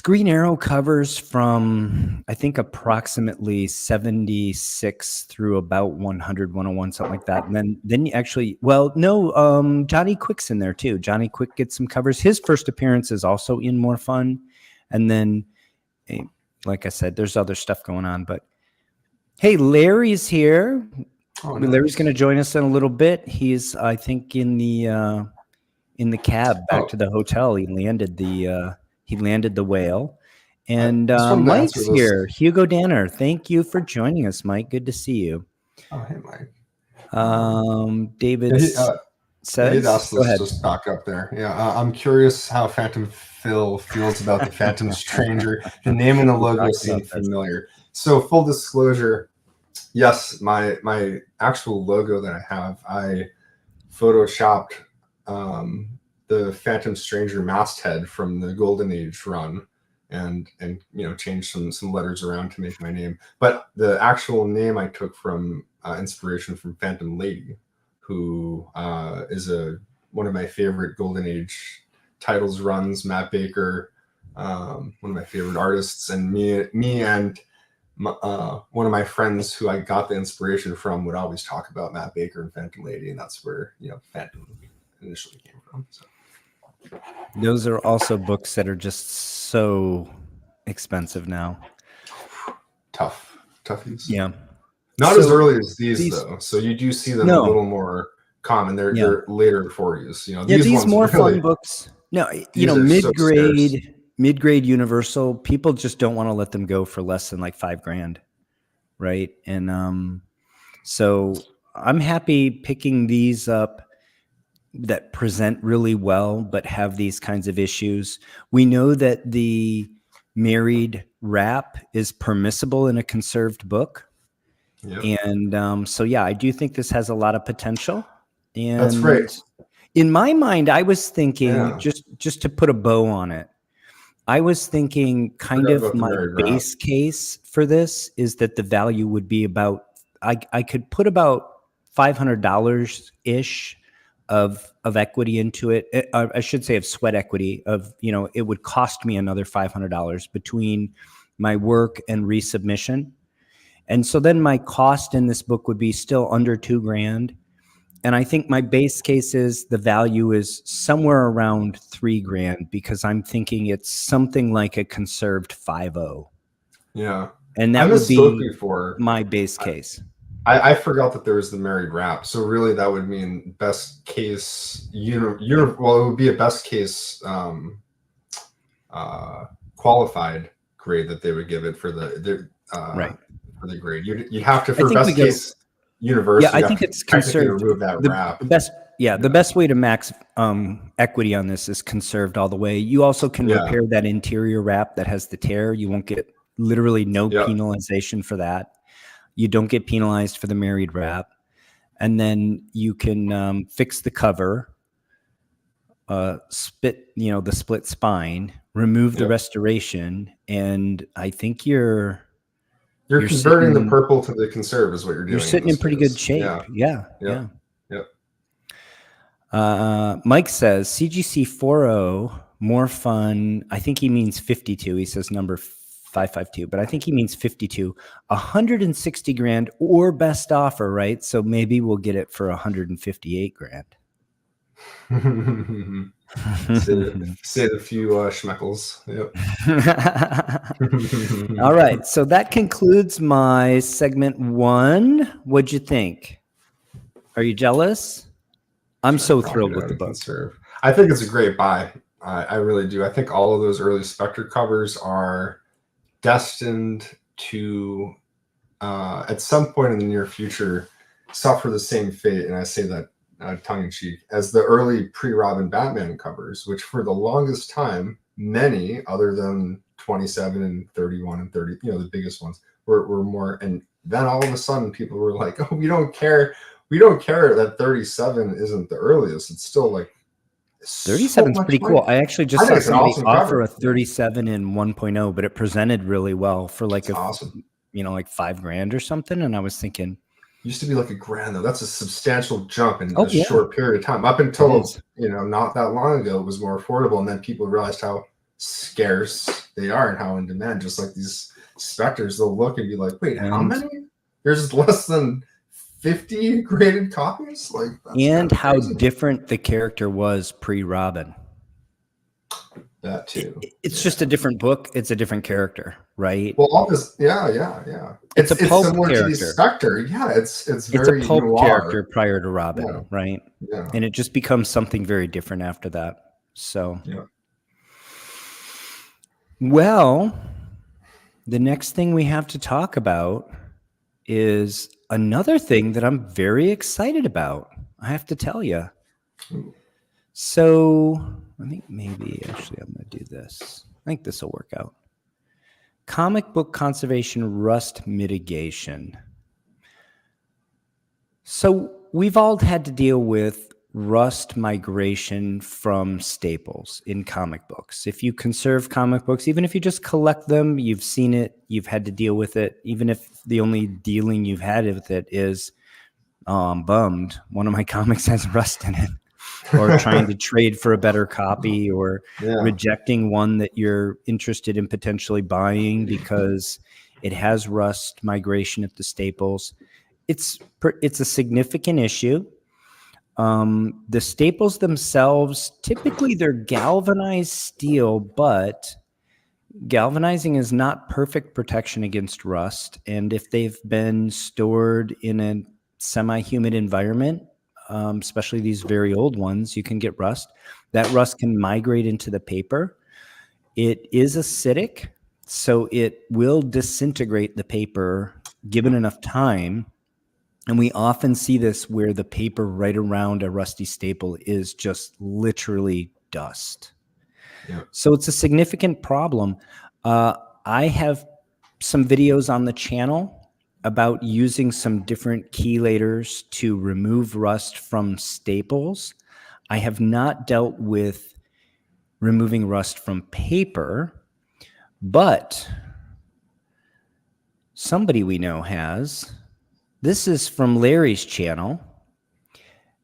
Arrow covers from, I think, approximately 76 through about 100, 101, something like that. And then you actually, Johnny Quick's in there too. Johnny Quick gets some covers. His first appearance is also in More Fun. And then, like I said, there's other stuff going on. But hey, Larry's here. Oh, nice. Larry's going to join us in a little bit. He's, I think, in the cab back to the hotel. He landed the whale. And Mike's here. Hugo Danner. Thank you for joining us, Mike. Good to see you. Oh, hey, Mike. David says, go ahead. Just back up there. Yeah, I'm curious how Phantom Phil feels about the Phantom Stranger. The name and the logo seem familiar. So full disclosure, yes, my actual logo that I have, I photoshopped the Phantom Stranger masthead from the Golden Age run, and changed some letters around to make my name. But the actual name I took from inspiration from Phantom Lady, who is one of my favorite Golden Age titles runs. Matt Baker, one of my favorite artists, and me and one of my friends who I got the inspiration from would always talk about Matt Baker and Phantom Lady, and that's where Phantom initially came from. So. Those are also books that are just so expensive now. Toughies. Yeah. Not as early as these though. So you do see them a little more common. They're later 40s. These More Fun books. No, mid-grade Universal, people just don't want to let them go for less than like $5,000, right? And so I'm happy picking these up that present really well but have these kinds of issues. We know that the married wrap is permissible in a conserved book. Yep. And I do think this has a lot of potential. And that's great. In my mind, I was thinking, just to put a bow on it, I was thinking kind of my base case for this is that the value would be about, I could put about $500-ish of equity into it. I should say of sweat equity of, it would cost me another $500 between my work and resubmission. And so then my cost in this book would be still under $2,000. And I think my base case is the value is somewhere around $3,000 because I'm thinking it's something like a conserved 5.0. Yeah. And I that would misspoke be before. my base case. I forgot that there was the married wrap. So really, that would mean best case. Well, it would be a best case qualified grade that they would give it for Right. for the grade. You'd have to, I for think we best go. case university, Yeah, I you have think to it's technically conserved. remove that wrap. The best, the best way to max equity on this is conserved all the way. You also can repair that interior wrap that has the tear. You won't get literally no penalization for that. You don't get penalized for the married wrap. And then you can fix the cover, the split spine, remove the restoration, and I think you're converting the sitting, purple to the conserve is what you're doing. You're sitting in pretty good shape. Yeah. Mike says CGC 40 more fun. I think he means 52. He says number 552, but I think he means 52. 160 grand or best offer, right? So maybe we'll get it for 158 grand. Save a few schmeckles. Yep. All right. So that concludes my segment 1. What'd you think? Are you jealous? I'm so thrilled with the book. I think it's a great buy. I really do. I think all of those early Spectre covers are destined to, at some point in the near future, suffer the same fate, and I say that tongue-in-cheek, as the early pre-Robin Batman covers, which for the longest time, many, other than 27 and 31 and 30, the biggest ones, were more, and then all of a sudden people were like, oh, we don't care that 37 isn't the earliest. It's still like 37 is pretty cool. I actually just saw somebody offer a 37 in 1.0, but it presented really well for like awesome. Like $5,000 or something. And I was thinking, used to be like $1,000 though. That's a substantial jump in a short period of time. Up until not that long ago, it was more affordable, and then people realized how scarce they are and how in demand. Just like these Spectres, they'll look and be like, "Wait, how many? There's less than 50 graded copies." Like, and how different the character was pre-Robin. That too. It's just a different book. It's a different character, right? Well, all this, It's a pulp similar character. To the Spectre. Yeah, it's very a pulp noir character prior to Robin, right? Yeah. And it just becomes something very different after that. So, well, the next thing we have to talk about is another thing that I'm very excited about. I have to tell you. So I think maybe actually I'm going to do this. I think this will work out. Comic book conservation rust mitigation. So we've all had to deal with rust migration from staples in comic books. If you conserve comic books, even if you just collect them, you've seen it, you've had to deal with it. Even if the only dealing you've had with it is, oh, I'm bummed, one of my comics has rust in it. Or trying to trade for a better copy, or rejecting one that you're interested in potentially buying because it has rust migration at the staples. It's a significant issue. The staples themselves, typically they're galvanized steel, but galvanizing is not perfect protection against rust. And if they've been stored in a semi-humid environment, especially these very old ones, you can get rust. That rust can migrate into the paper. It is acidic, so it will disintegrate the paper given enough time. And we often see this where the paper right around a rusty staple is just literally dust. Yeah. So it's a significant problem. I have some videos on the channel about using some different chelators to remove rust from staples. I have not dealt with removing rust from paper, but somebody we know has. This is from Larry's channel.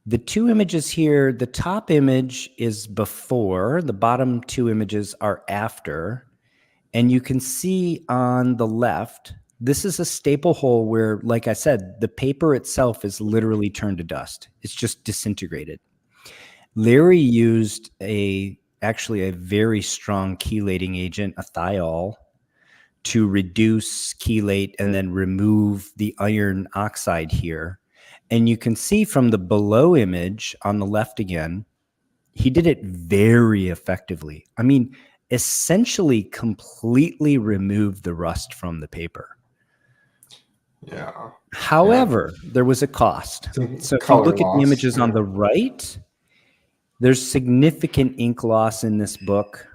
The two images here, the top image is before, the bottom two images are after, and you can see on the left, this is a staple hole where, like I said, the paper itself is literally turned to dust. It's just disintegrated. Larry used actually a very strong chelating agent, a thiol, to reduce, chelate, and then remove the iron oxide here. And you can see from the below image on the left again, he did it very effectively. I mean, essentially completely removed the rust from the paper. Yeah. However, there was a cost. So if you look at the images on the right, there's significant ink loss in this book,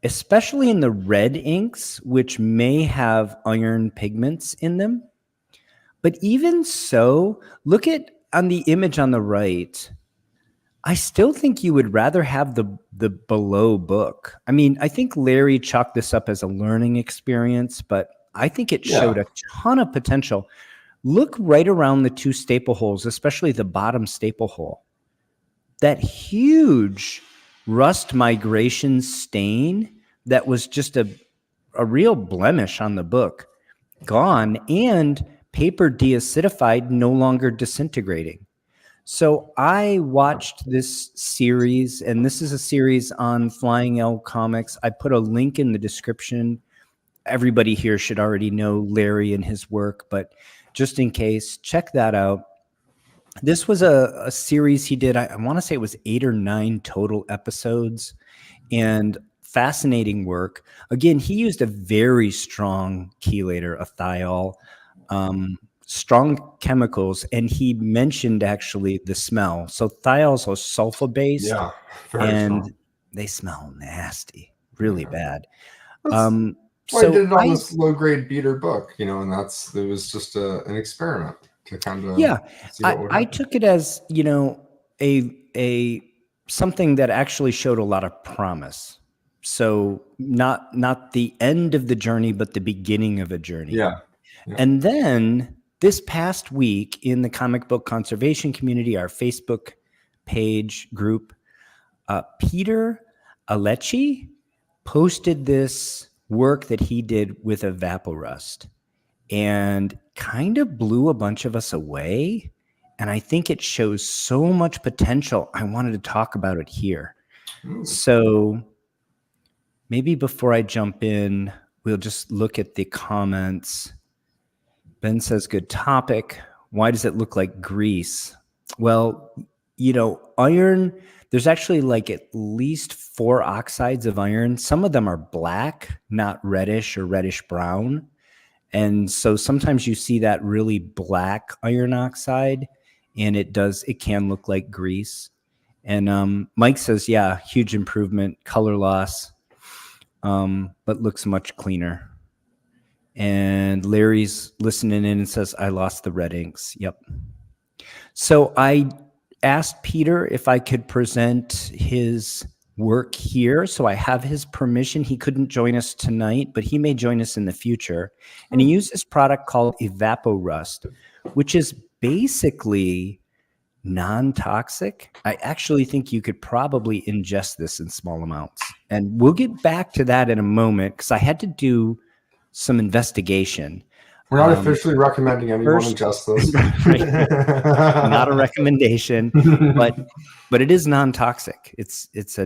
especially in the red inks, which may have iron pigments in them. But even so, look at on the image on the right, I still think you would rather have the below book. I mean, I think Larry chalked this up as a learning experience, but I think it showed a ton of potential. Look right around the two staple holes, especially the bottom staple hole. That huge rust migration stain that was just a real blemish on the book, gone, and paper deacidified, no longer disintegrating. So I watched this series, and this is a series on Flying L Comics. I put a link in the description. Everybody here should already know Larry and his work, but just in case, check that out. This was a series he did. I want to say it was 8 or 9 total episodes, and fascinating work. Again, he used a very strong chelator, a thiol, strong chemicals, and he mentioned actually the smell. So thiols are sulfur-based, and strong. They smell nasty, really bad. Well, I did it on this low-grade beater book, you know, and it was just an experiment to kind of see what would happen. I took it as, you know, a something that actually showed a lot of promise. So not the end of the journey, but the beginning of a journey. Yeah. And then this past week in the comic book conservation community, our Facebook page group, Peter Alechi posted this work that he did with evaporust and kind of blew a bunch of us away. And I think it shows so much potential. I wanted to talk about it here. So maybe before I jump in, we'll just look at the comments. Ben says, good topic. Why does it look like grease? Well, you know, iron, there's actually like at least 4 oxides of iron. Some of them are black, not reddish or reddish brown. And so sometimes you see that really black iron oxide, and it can look like grease. And Mike says, yeah, huge improvement, color loss, but looks much cleaner. And Larry's listening in and says, I lost the red inks. Yep. So I asked Peter if I could present his work here. So I have his permission. He couldn't join us tonight, but he may join us in the future. And he used this product called Evaporust, which is basically non-toxic. I actually think you could probably ingest this in small amounts. And we'll get back to that in a moment because I had to do some investigation. We're not officially recommending anyone ingest this. Not a recommendation, but it is non-toxic. It's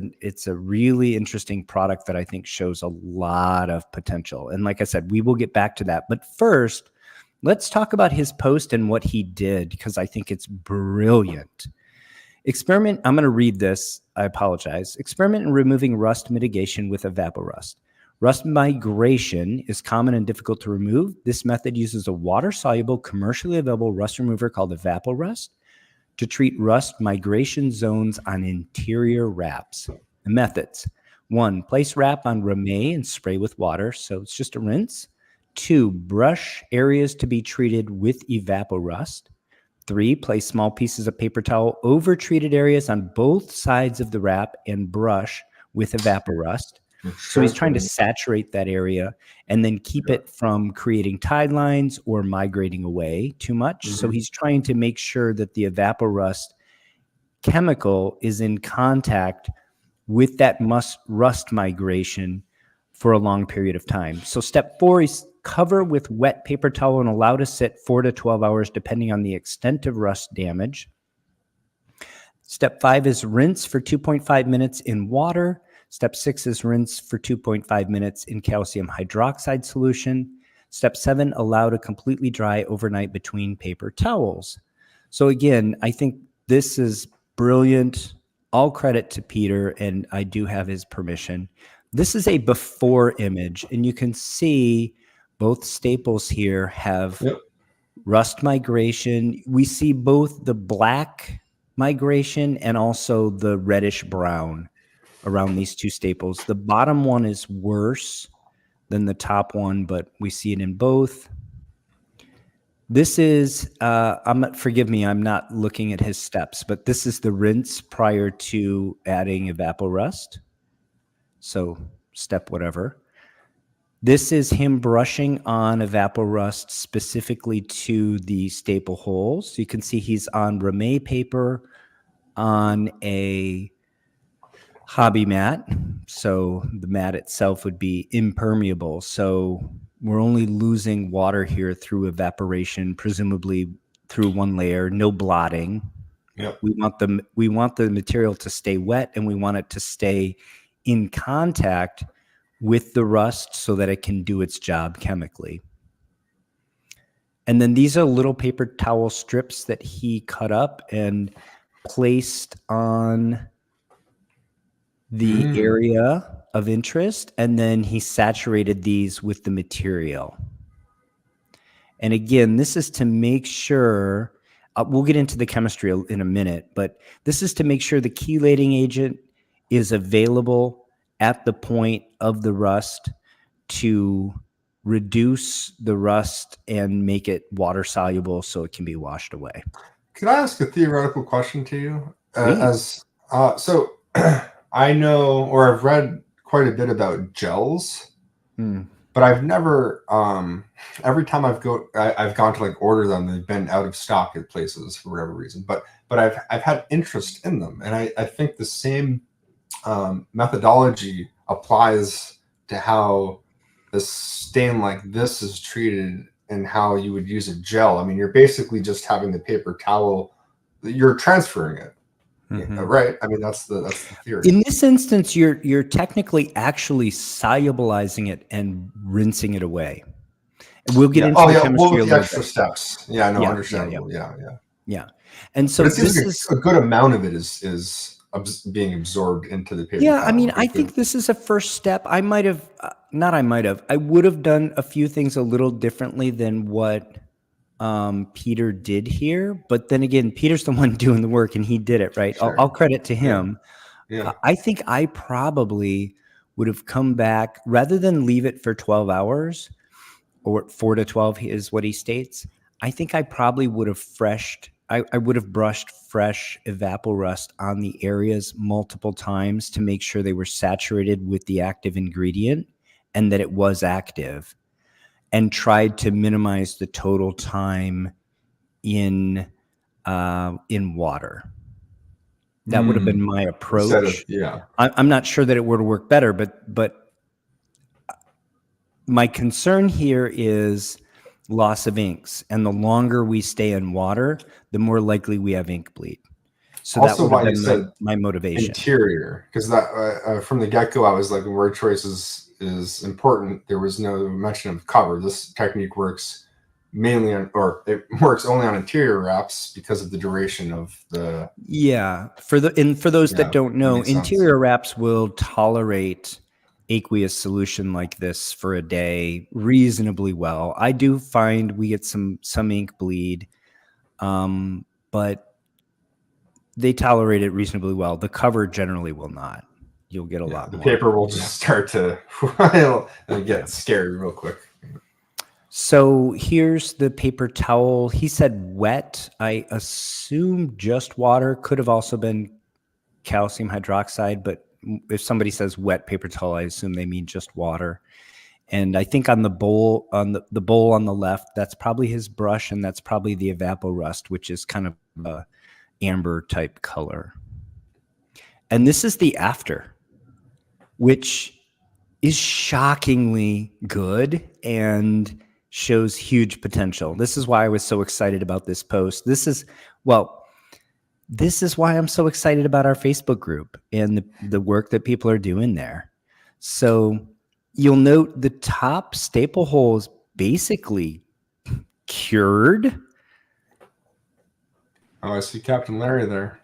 a really interesting product that I think shows a lot of potential. And like I said, we will get back to that. But first, let's talk about his post and what he did, because I think it's brilliant. I'm going to read this. I apologize. Experiment in removing rust mitigation with evaporust. Rust migration is common and difficult to remove. This method uses a water-soluble, commercially available rust remover called Evaporust to treat rust migration zones on interior wraps. The methods: 1, place wrap on ramie and spray with water, so it's just a rinse. 2, brush areas to be treated with Evaporust. 3, place small pieces of paper towel over treated areas on both sides of the wrap and brush with Evaporust. So he's trying to saturate that area and then keep it from creating tide lines or migrating away too much. So he's trying to make sure that the Evaporust chemical is in contact with that rust migration for a long period of time. So step 4 is cover with wet paper towel and allow to sit 4 to 12 hours depending on the extent of rust damage. Step 5 is rinse for 2.5 minutes in water. Step 6 is rinse for 2.5 minutes in calcium hydroxide solution. Step 7, allow to completely dry overnight between paper towels. So again, I think this is brilliant. All credit to Peter, and I do have his permission. This is a before image, and you can see both staples here have rust migration. We see both the black migration and also the reddish brown around these two staples. The bottom one is worse than the top one, but we see it in both. This is, forgive me, I'm not looking at his steps, but this is the rinse prior to adding evaporust. So step whatever. This is him brushing on evaporust specifically to the staple holes. You can see he's on ramee paper on a hobby mat. So the mat itself would be impermeable. So we're only losing water here through evaporation, presumably through one layer, no blotting. Yep. We want the material to stay wet, and we want it to stay in contact with the rust so that it can do its job chemically. And then these are little paper towel strips that he cut up and placed on the area of interest, and then he saturated these with the material. And again, this is to make sure, we'll get into the chemistry in a minute, but this is to make sure the chelating agent is available at the point of the rust to reduce the rust and make it water soluble so it can be washed away. Could I ask a theoretical question to you? So I know, or I've read quite a bit about gels, but I've never. Every time I've gone to like order them, they've been out of stock at places for whatever reason. But I've had interest in them, and I think the same methodology applies to how a stain like this is treated and how you would use a gel. I mean, you're basically just having the paper towel, you're transferring it. Right. I mean, that's the theory. In this instance, you're technically actually solubilizing it and rinsing it away. And we'll get into the chemistry a little extra bit. Steps. Yeah, no, understandable. Yeah. And so this is a good amount of it is being absorbed into the paper. Yeah, I mean, I think this is a first step. I would have done a few things a little differently than what Peter did here. But then again, Peter's the one doing the work, and he did it, right? Sure. I'll credit to him. Yeah. I think I probably would have come back, rather than leave it for 12 hours, or 4 to 12 is what he states. I think I probably would have I would have brushed fresh evaporust on the areas multiple times to make sure they were saturated with the active ingredient and that it was active, and tried to minimize the total time in water. That would have been my approach. I'm not sure that it would have worked better, but my concern here is loss of inks, and the longer we stay in water, the more likely we have ink bleed. So also, that would have been my motivation. Interior, because that from the get-go, I was like, word choice is important. There was no mention of cover. This technique works mainly on, or it works only on interior wraps because of the duration of the. Yeah, for those that don't know, interior wraps will tolerate aqueous solution like this for a day reasonably well. I do find we get some ink bleed, but they tolerate it reasonably well. The cover generally will not. You'll get a lot more. The paper will just start to get scary real quick. So here's the paper towel. He said wet. I assume just water. Could have also been calcium hydroxide, but if somebody says wet paper towel, I assume they mean just water. And I think on the bowl, the bowl on the left, that's probably his brush, and that's probably the evaporust, which is kind of a amber type color. And this is the after, which is shockingly good and shows huge potential. This is why I was so excited about this post. this is why I'm so excited about our Facebook group and the work that people are doing there. So you'll note the top staple hole is basically cured. Oh, I see Captain Larry there.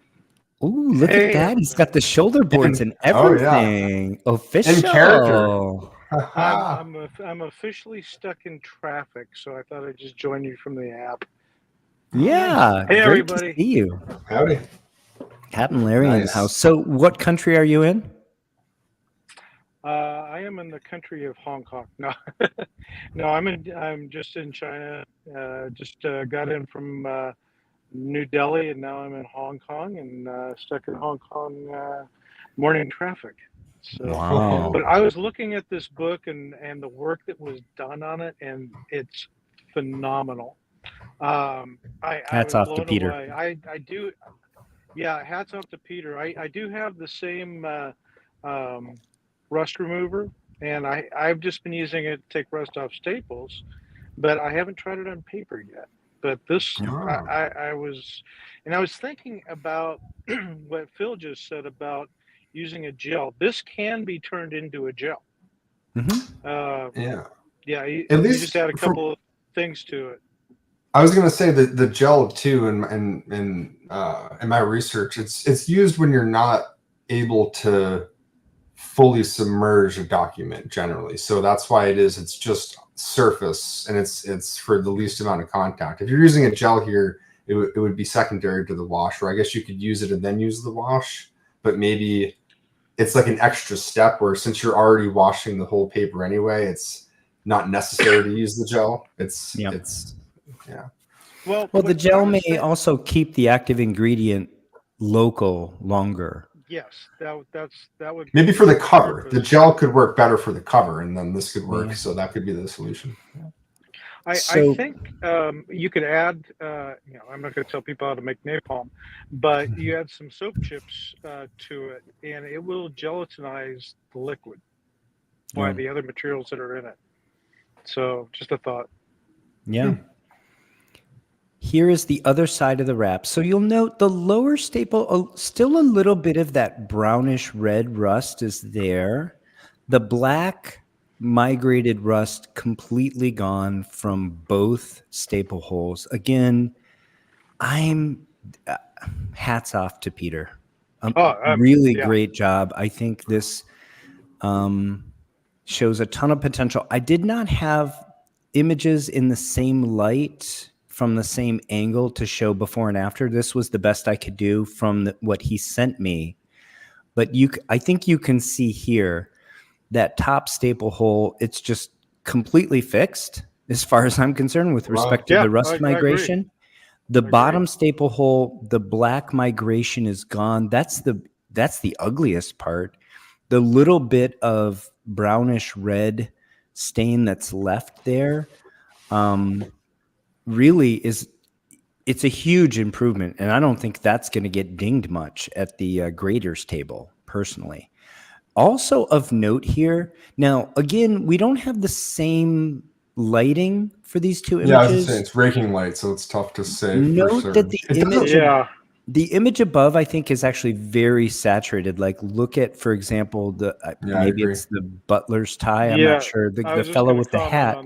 Ooh, look at that. He's got the shoulder boards and Oh, yeah. everything. Official. In character. I'm officially stuck in traffic, so I thought I'd just join you from the app. Yeah. Hey, great everybody. to see you. Howdy. Captain Larry in the Nice. house. So what country are you in? I am in the country of Hong Kong. No, no, I'm just in China. Just got in from New Delhi, and now I'm in Hong Kong and stuck in Hong Kong morning traffic. So, Wow. but I was looking at this book and the work that was done on it, and it's phenomenal. Hats I off was to blown Peter. away. I do. Yeah, hats off to Peter. I do have the same rust remover, and I've just been using it to take rust off staples, but I haven't tried it on paper yet. But this, I was thinking about what Phil just said about using a gel. This can be turned into a gel. Mm-hmm. Yeah. At you least just add a couple of things to it. I was going to say that the gel too, in my research, it's used when you're not able to fully submerge a document generally. So that's why it's just surface, and it's for the least amount of contact. If you're using a gel here, it would be secondary to the wash, or I guess you could use it and then use the wash, but maybe it's like an extra step where since you're already washing the whole paper anyway, it's not necessary to use the gel. Yeah. Well, the gel may also keep the active ingredient local longer. Yes, that would maybe for the cover. The gel could work better for the cover, and then this could work. Yeah. So that could be the solution. Yeah. I think you could add. I'm not going to tell people how to make napalm, but you add some soap chips to it, and it will gelatinize the liquid by the other materials that are in it. So, just a thought. Yeah. Here is the other side of the wrap. So you'll note the lower staple, still a little bit of that brownish red rust is there. The black migrated rust completely gone from both staple holes. Again, I'm hats off to Peter. Really great job. I think this shows a ton of potential. I did not have images in the same light from the same angle to show before and after. This was the best I could do from what he sent me. But I think you can see here that top staple hole, it's just completely fixed as far as I'm concerned with respect to the rust migration. The bottom staple hole, the black migration is gone. That's the ugliest part. The little bit of brownish red stain that's left there really it's a huge improvement, and I don't think that's going to get dinged much at the graders table personally. Also of note here, now again, we don't have the same lighting for these two images. Yeah, I was saying it's raking light, so it's tough to say. Note that the image above, I think, is actually very saturated. Like, look at, for example, maybe it's the butler's tie. I'm not sure. The fellow with the hat.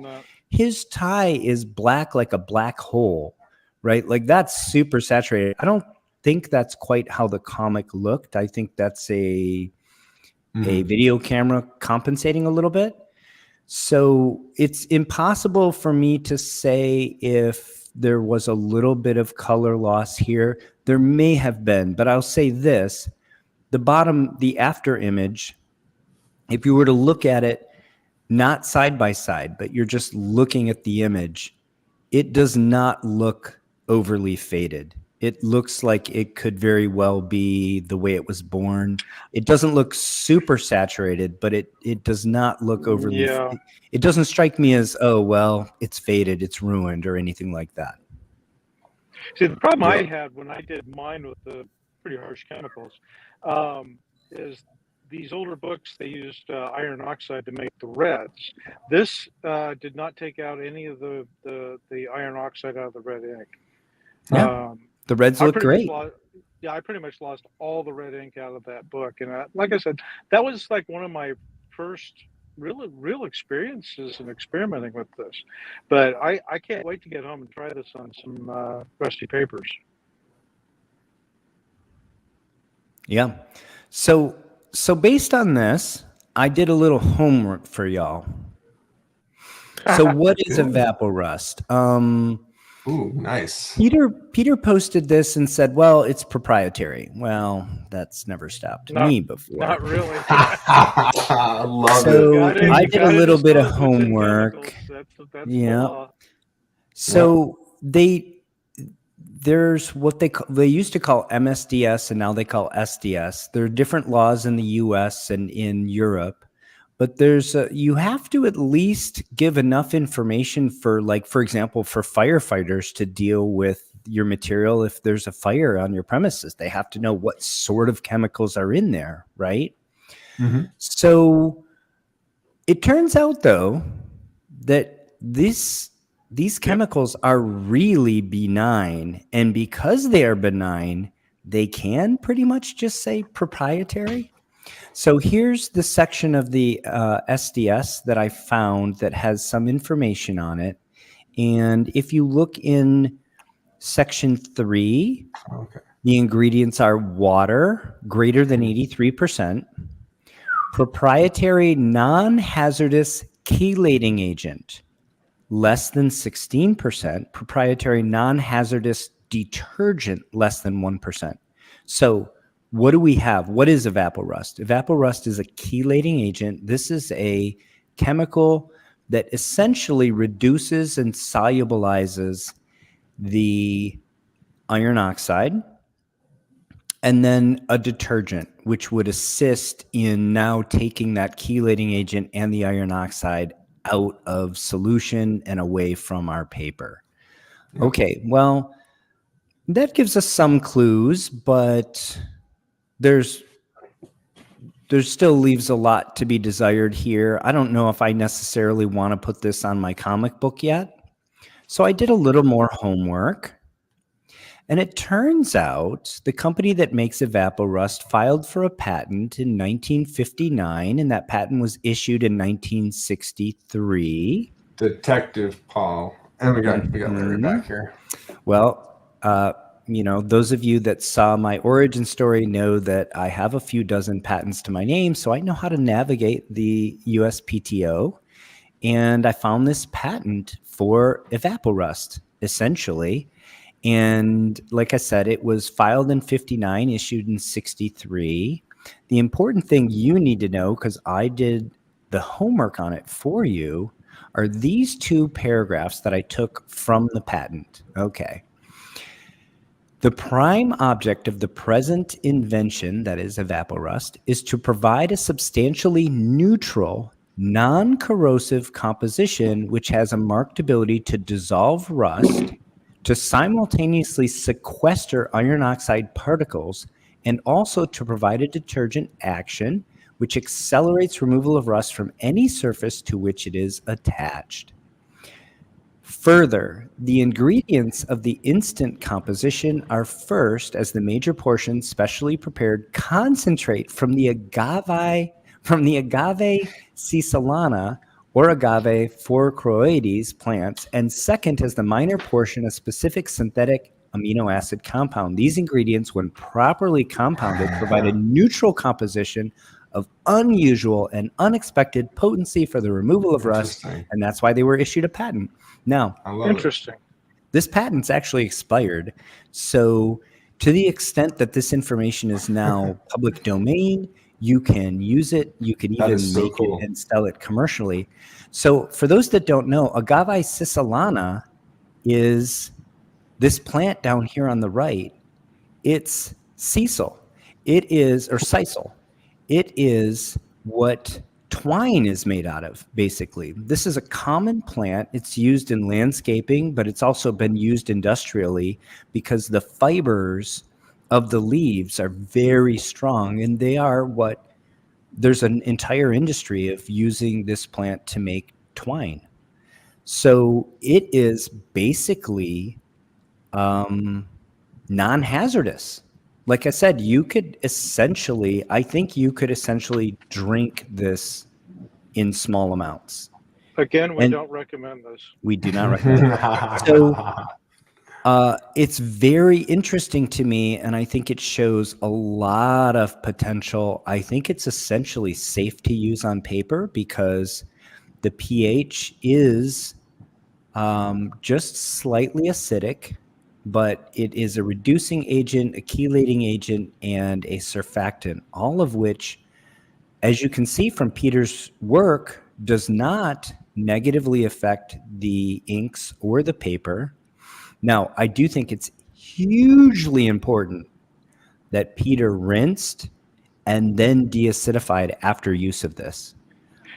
His tie is black like a black hole, right? Like that's super saturated. I don't think that's quite how the comic looked. I think that's a video camera compensating a little bit. So it's impossible for me to say if there was a little bit of color loss here. There may have been, but I'll say this. The bottom, the after image, if you were to look at it, not side by side, but you're just looking at the image, it does not look overly faded. It looks like it could very well be the way it was born. It doesn't look super saturated, but it does not look overly. It doesn't strike me as, oh, well, it's faded, it's ruined, or anything like that. See, the problem I had when I did mine with the pretty harsh chemicals is these older books, they used iron oxide to make the reds. This did not take out any of the iron oxide out of the red ink. Yeah, the reds look great. I pretty much lost all the red ink out of that book. And like I said, that was like one of my first real experiences in experimenting with this. But I can't wait to get home and try this on some rusty papers. Yeah. So based on this, I did a little homework for y'all. So what is evaporust? Ooh, nice. Peter posted this and said, well, it's proprietary. Well, that's never stopped me before. Not really. I love it. I did a little bit of homework. That's yeah. So there's what they used to call MSDS and now they call SDS. There are different laws in the US and in Europe, but you have to at least give enough information for example, for firefighters to deal with your material. If there's a fire on your premises, they have to know what sort of chemicals are in there, right? Mm-hmm. So it turns out though that these chemicals are really benign, and because they are benign, they can pretty much just say proprietary. So here's the section of the SDS that I found that has some information on it. And if you look in section 3, the ingredients are water, greater than 83%, proprietary non-hazardous chelating agent, less than 16%, proprietary non-hazardous detergent, less than 1%. So what do we have? What is evaporust? Evaporust is a chelating agent. This is a chemical that essentially reduces and solubilizes the iron oxide, and then a detergent, which would assist in now taking that chelating agent and the iron oxide out of solution and away from our paper. Yep. Okay, well, that gives us some clues, but there's still leaves a lot to be desired here. I don't know if I necessarily want to put this on my comic book yet. So I did a little more homework. And it turns out the company that makes Evaporust filed for a patent in 1959, and that patent was issued in 1963. Detective Paul. And we got Larry back here. Well, those of you that saw my origin story know that I have a few dozen patents to my name, so I know how to navigate the USPTO. And I found this patent for Evaporust, essentially. And like I said, it was filed in 59, issued in 63. The important thing you need to know, because I did the homework on it for you, are these two paragraphs that I took from the patent. Okay. The prime object of the present invention, that is Evaporust, is to provide a substantially neutral, non-corrosive composition which has a marked ability to dissolve rust, to simultaneously sequester iron oxide particles, and also to provide a detergent action which accelerates removal of rust from any surface to which it is attached. Further, the ingredients of the instant composition are first, as the major portion, specially prepared concentrate from the agave cisalana or agave phorocroides plants, and second, as the minor portion, a specific synthetic amino acid compound. These ingredients, when properly compounded, provide a neutral composition of unusual and unexpected potency for the removal of rust, and that's why they were issued a patent. Now, interesting. This patent's actually expired, so to the extent that this information is now public domain, you can use it. You can even make it and sell it commercially. So for those that don't know, agave cisalana is this plant down here on the right. It's sisal. It is, or sisal. It is what twine is made out of, basically. This is a common plant. It's used in landscaping, but it's also been used industrially because the fibers of the leaves are very strong, and they are there's an entire industry of using this plant to make twine. So it is basically non-hazardous. like I said, I think you could essentially drink this in small amounts. Again, we And don't recommend this. we do not recommend it. So it's very interesting to me, and I think it shows a lot of potential. I think it's essentially safe to use on paper because the pH is just slightly acidic, but it is a reducing agent, a chelating agent, and a surfactant, all of which, as you can see from Peter's work, does not negatively affect the inks or the paper. Now, I do think it's hugely important that Peter rinsed and then deacidified after use of this.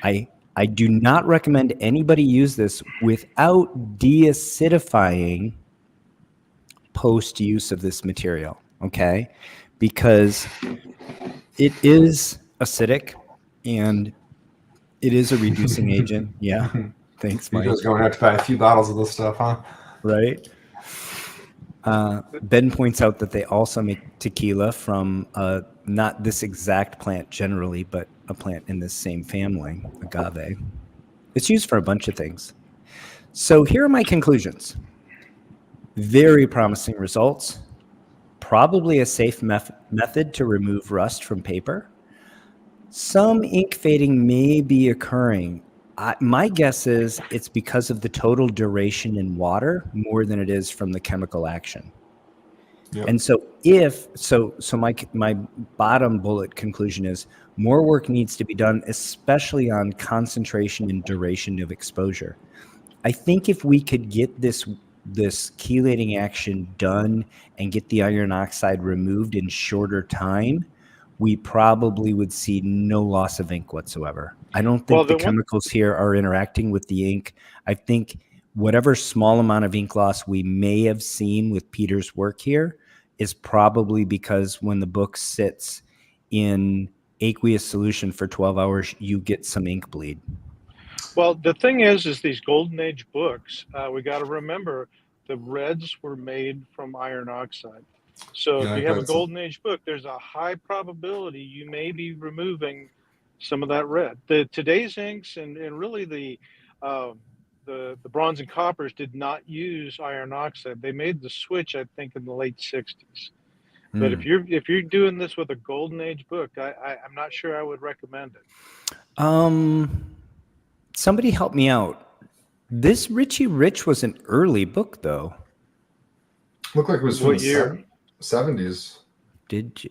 I do not recommend anybody use this without deacidifying post use of this material, okay? Because it is acidic and it is a reducing agent. Yeah. Thanks, Mike. Peter's going to have to buy a few bottles of this stuff, huh? Right. Ben points out that they also make tequila from not this exact plant generally, but a plant in this same family, agave. It's used for a bunch of things. So here are my conclusions. Very promising results. Probably a safe method to remove rust from paper. Some ink fading may be occurring. My guess is it's because of the total duration in water more than it is from the chemical action. Yep. And so my bottom bullet conclusion is more work needs to be done, especially on concentration and duration of exposure. I think if we could get this chelating action done and get the iron oxide removed in shorter time, we probably would see no loss of ink whatsoever. I don't think the chemicals here are interacting with the ink. I think whatever small amount of ink loss we may have seen with Peter's work here is probably because when the book sits in aqueous solution for 12 hours, you get some ink bleed. Well, the thing is these Golden Age books, we got to remember the reds were made from iron oxide. So if you have a Golden Age book, there's a high probability you may be removing some of that red. Today's inks and really the bronze and coppers did not use iron oxide. They made the switch, I think, in the late 60s. But if you're doing this with a Golden Age book, I'm not sure I would recommend it. Somebody help me out. This Richie Rich was an early book, though. Looked like it was from the 70s.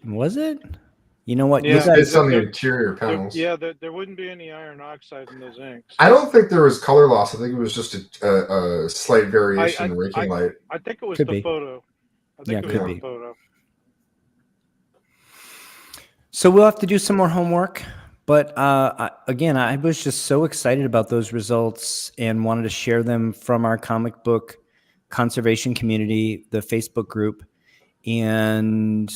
Was it? You know what? Yeah, it's on the interior panels. There wouldn't be any iron oxide in those inks. I don't think there was color loss. I think it was just a slight variation in the raking light. I think it was the photo. I think it was the photo. So we'll have to do some more homework. But again, I was just so excited about those results and wanted to share them from our comic book conservation community, the Facebook group. And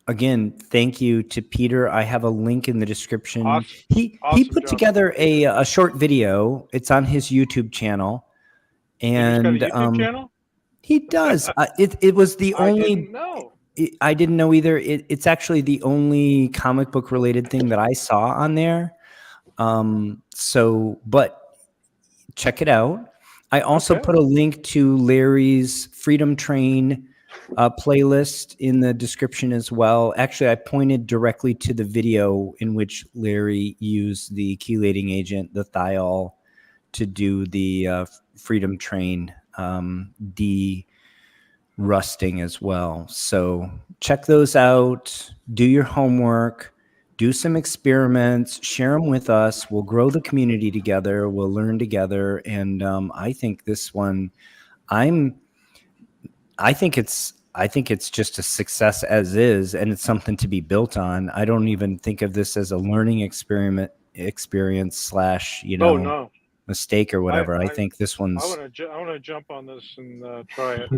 again, thank you to Peter. I have a link in the description. Awesome. He put together a short video. It's on his YouTube channel. And He's got a YouTube channel? He does. It was the only. I didn't know. I didn't know either. It's actually the only comic book related thing that I saw on there. But check it out. I also put a link to Larry's Freedom Train playlist in the description as well. Actually, I pointed directly to the video in which Larry used the chelating agent, the thiol, to do the Freedom Train rusting as well. So check those out, do your homework, do some experiments, share them with us. We'll grow the community together. We'll learn together. And I think this one, I think it's just a success as is, and it's something to be built on. I don't even think of this as a learning experience / mistake or whatever. I think this one's. I want to jump on this and try it.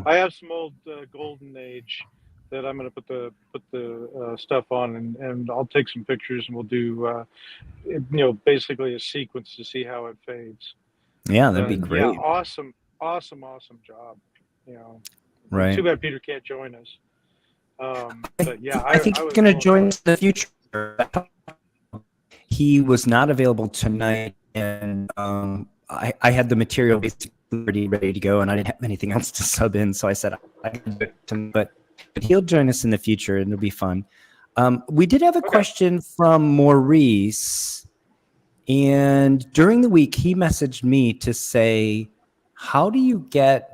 I have some old Golden Age that I'm going to put the stuff on, and I'll take some pictures, and we'll do basically a sequence to see how it fades. Yeah, that'd be great. Yeah, awesome job. Right. Too bad Peter can't join us. But yeah, I think I he's was going to blown join away. us in the future. He was not available tonight, and I had the material basically already ready to go, and I didn't have anything else to sub in, so I said I can do it tonight, but he'll join us in the future, and it'll be fun. We did have a question from Maurice, and during the week, he messaged me to say, how do you get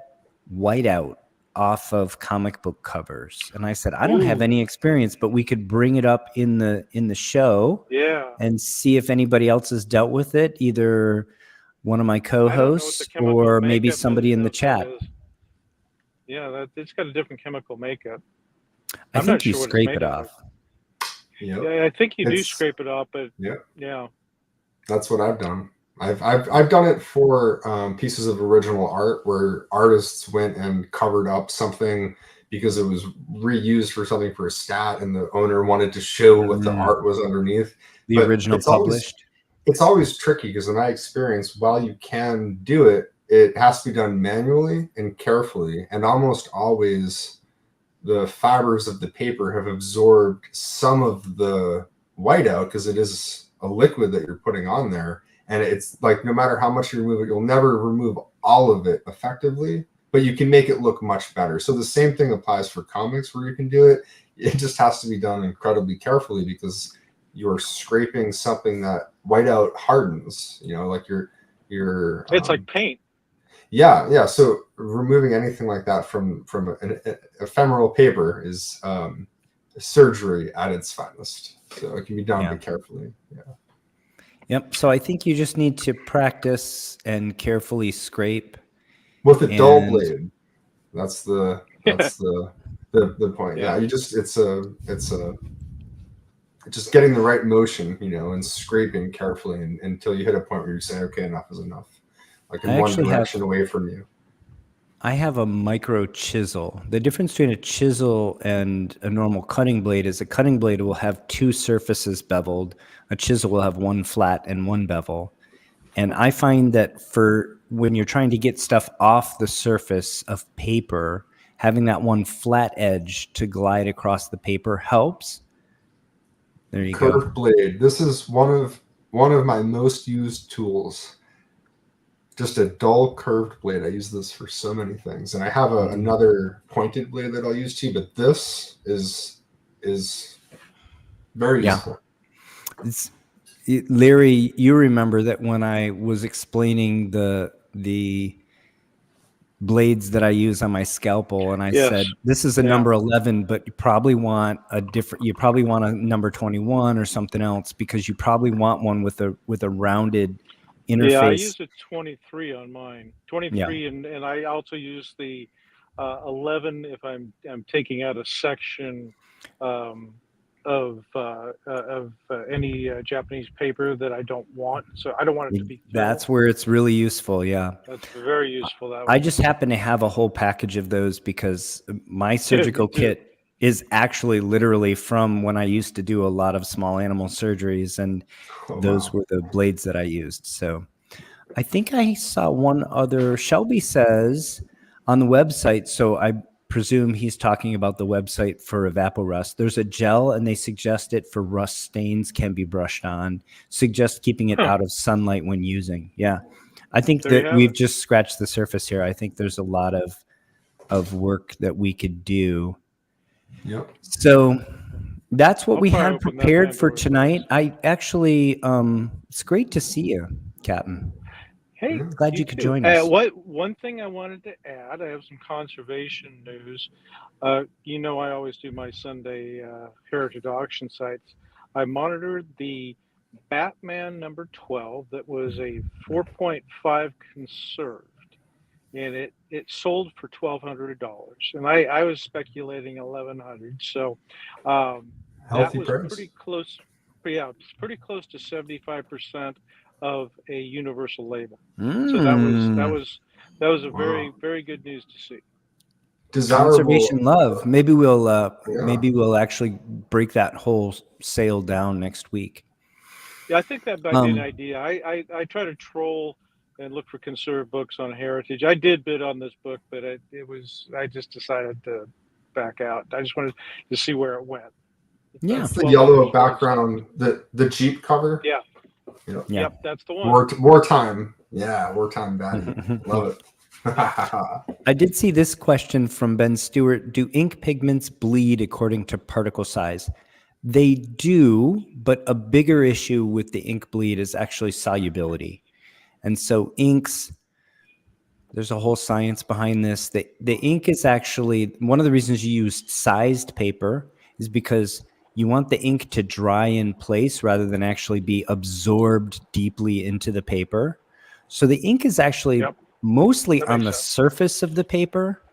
whiteout off of comic book covers? And I said, I don't have any experience, but we could bring it up in the show and see if anybody else has dealt with it, either one of my co-hosts or maybe somebody in the chat. Yeah, it's got a different chemical makeup. I think you scrape it off. Yep. Yeah, I think you do scrape it off, but yeah. That's what I've done. I've done it for pieces of original art where artists went and covered up something because it was reused for something for a stat, and the owner wanted to show what the art was underneath. The original published. It's always tricky because in my experience, while you can do it, it has to be done manually and carefully, and almost always the fibers of the paper have absorbed some of the whiteout because it is a liquid that you're putting on there. And it's like, no matter how much you remove it, you'll never remove all of it effectively, but you can make it look much better. So the same thing applies for comics where you can do it. It just has to be done incredibly carefully because you're scraping something that whiteout hardens, like you're it's like paint. Yeah. So removing anything like that from an ephemeral paper is surgery at its finest. So it can be done carefully. Yeah. Yep. So I think you just need to practice and carefully scrape with a dull blade. That's the point. Yeah. You just it's just getting the right motion, and scraping carefully until you hit a point where you say, okay, enough is enough. Like in one direction away from you. I have a micro chisel. The difference between a chisel and a normal cutting blade is a cutting blade will have two surfaces beveled. A chisel will have one flat and one bevel. And I find that for when you're trying to get stuff off the surface of paper, having that one flat edge to glide across the paper helps. There you go. Curved blade. This is one of my most used tools. Just a dull curved blade. I use this for so many things, and I have another pointed blade that I'll use too. But this is very useful. Larry, you remember that when I was explaining the blades that I use on my scalpel, and I said this is a number 11, but you probably want a number 21 or something else because you probably want one with a rounded interface. Yeah, I use a 23 on mine. 23, and I also use the 11 if I'm taking out a section of any Japanese paper that I don't want. So I don't want it to be filled. That's where it's really useful. Yeah, that's very useful. That I just happen to have a whole package of those because my surgical kit is actually literally from when I used to do a lot of small animal surgeries, and those were the blades that I used. So I think I saw one other. Shelby says on the website, so I presume he's talking about the website for evaporust. There's a gel, and they suggest it for rust stains can be brushed on. Suggest keeping it out of sunlight when using. Yeah, I think that we've just scratched the surface here. I think there's a lot of work that we could do. Yep. So that's what we had prepared for tonight. I actually, it's great to see you, Captain. Hey, glad you could join us. One thing I wanted to add, I have some conservation news. I always do my Sunday heritage auction sites. I monitored the Batman number 12 that was a 4.5 conserved, and it sold for $1,200, and I was speculating $1,100. So healthy that was price. pretty close. Yeah, it's pretty close to 75% of a universal label. So that was a very, very good news to see. Conservation love. Maybe we'll actually break that whole sale down next week. Yeah, I think that might be an idea. I try to troll and look for conserved books on Heritage. I did bid on this book, but I just decided to back out. I just wanted to see where it went. Yeah. That's the yellow background, the Jeep cover. Yeah. Yeah. Yep, that's the one. Wartime. Yeah, wartime baddie. Love it. I did see this question from Ben Stewart. Do ink pigments bleed according to particle size? They do, but a bigger issue with the ink bleed is actually solubility. And so inks, there's a whole science behind this. The ink is actually, one of the reasons you use sized paper is because you want the ink to dry in place rather than actually be absorbed deeply into the paper. So the ink is actually mostly on the surface of the paper.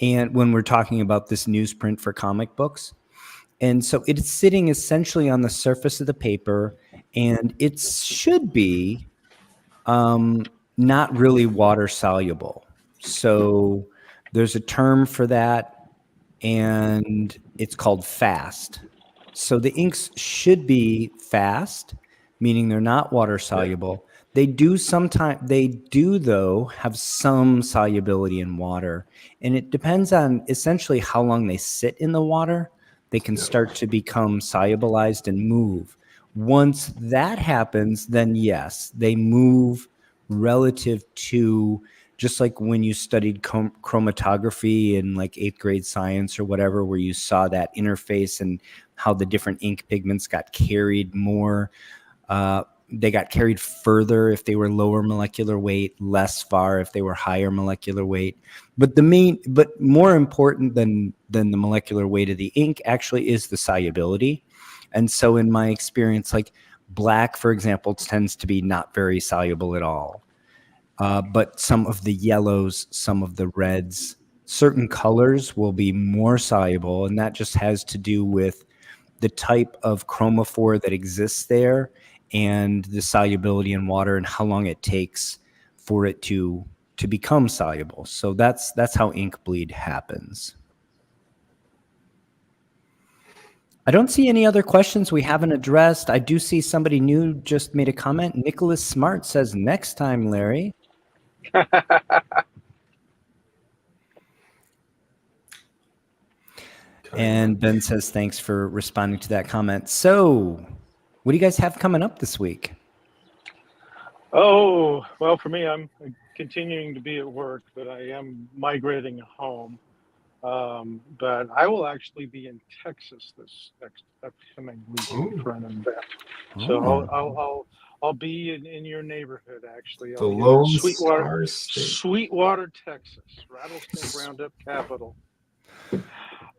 And when we're talking about this newsprint for comic books. And so it's sitting essentially on the surface of the paper, and it should be not really water soluble. So there's a term for that, and it's called fast. So the inks should be fast, meaning they're not water soluble. They do though have some solubility in water, and it depends on essentially how long they sit in the water. They can start to become solubilized and move. Once that happens, then yes, they move relative to, just like when you studied chromatography in like 8th grade science or whatever, where you saw that interface and how the different ink pigments got carried more. They got carried further if they were lower molecular weight, less far if they were higher molecular weight. But more important than the molecular weight of the ink actually is the solubility. And so in my experience, like black, for example, tends to be not very soluble at all. But some of the yellows, some of the reds, certain colors will be more soluble. And that just has to do with the type of chromophore that exists there and the solubility in water and how long it takes for it to become soluble. So that's how ink bleed happens. I don't see any other questions we haven't addressed. I do see somebody new just made a comment. Nicholas Smart says, next time, Larry. And Ben says, thanks for responding to that comment. So what do you guys have coming up this week? Oh, well, for me, I'm continuing to be at work, but I am migrating home. But I will actually be in Texas this next upcoming weekend for an event. So I'll be in your neighborhood, actually. The Lone Star State. Sweetwater, Texas, Rattlesnake Roundup capital.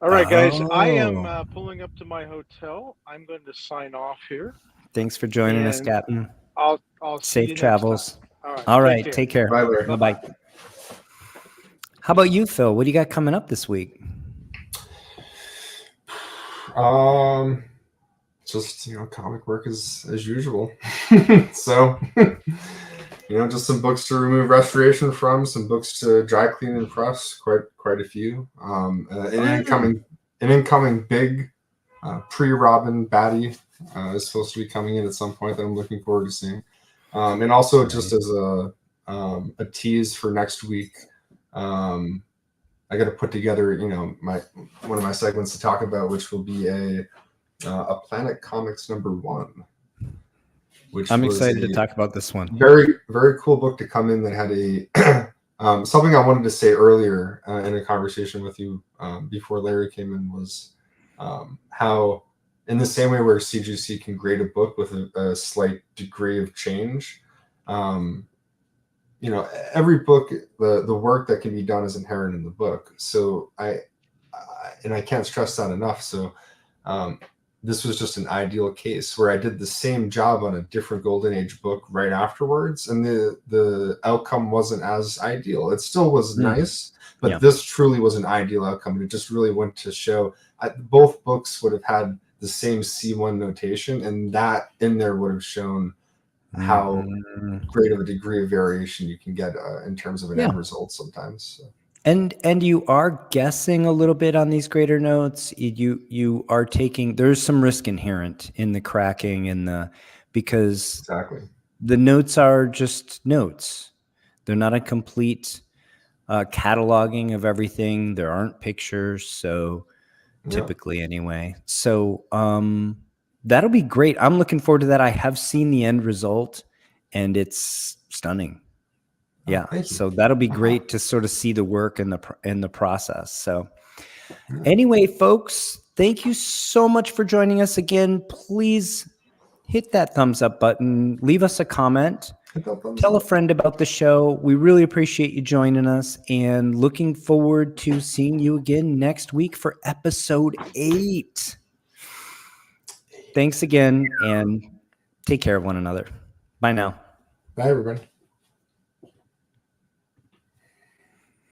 All right, guys, I am pulling up to my hotel. I'm going to sign off here. Thanks for joining us, Captain. I'll see you Safe travels. Next time. All right, take care. Bye, Larry. Bye-bye. How about you, Phil? What do you got coming up this week? Just comic work as usual. So just some books to remove restoration from, some books to dry clean and press, quite a few. An incoming big pre-Robin baddie is supposed to be coming in at some point that I'm looking forward to seeing. And also just as a tease for next week, I got to put together one of my segments to talk about, which will be a Planet Comics #1. Which I'm excited to talk about this one. Very, very cool book to come in that had a something I wanted to say earlier in a conversation with you before Larry came in was how, in the same way where CGC can grade a book with a slight degree of change, every book, the work that can be done is inherent in the book. So I can't stress that enough. So this was just an ideal case where I did the same job on a different Golden Age book right afterwards, and the outcome wasn't as ideal. It still was nice, but this truly was an ideal outcome. And it just really went to show both books would have had the same C1 notation, and that in there would have shown how great of a degree of variation you can get in terms of an end result sometimes. So. And you are guessing a little bit on these grader notes. You are taking, there's some risk inherent in the cracking and because exactly the notes are just notes. They're not a complete cataloging of everything. There aren't pictures, so typically anyway. So that'll be great. I'm looking forward to that. I have seen the end result, and it's stunning. Yeah. So that'll be great to sort of see the work and the process. So anyway, folks, thank you so much for joining us again. Please hit that thumbs up button. Leave us a comment. Tell a friend about the show. We really appreciate you joining us, and looking forward to seeing you again next week for episode 8. Thanks again, and take care of one another. Bye now. Bye, everybody.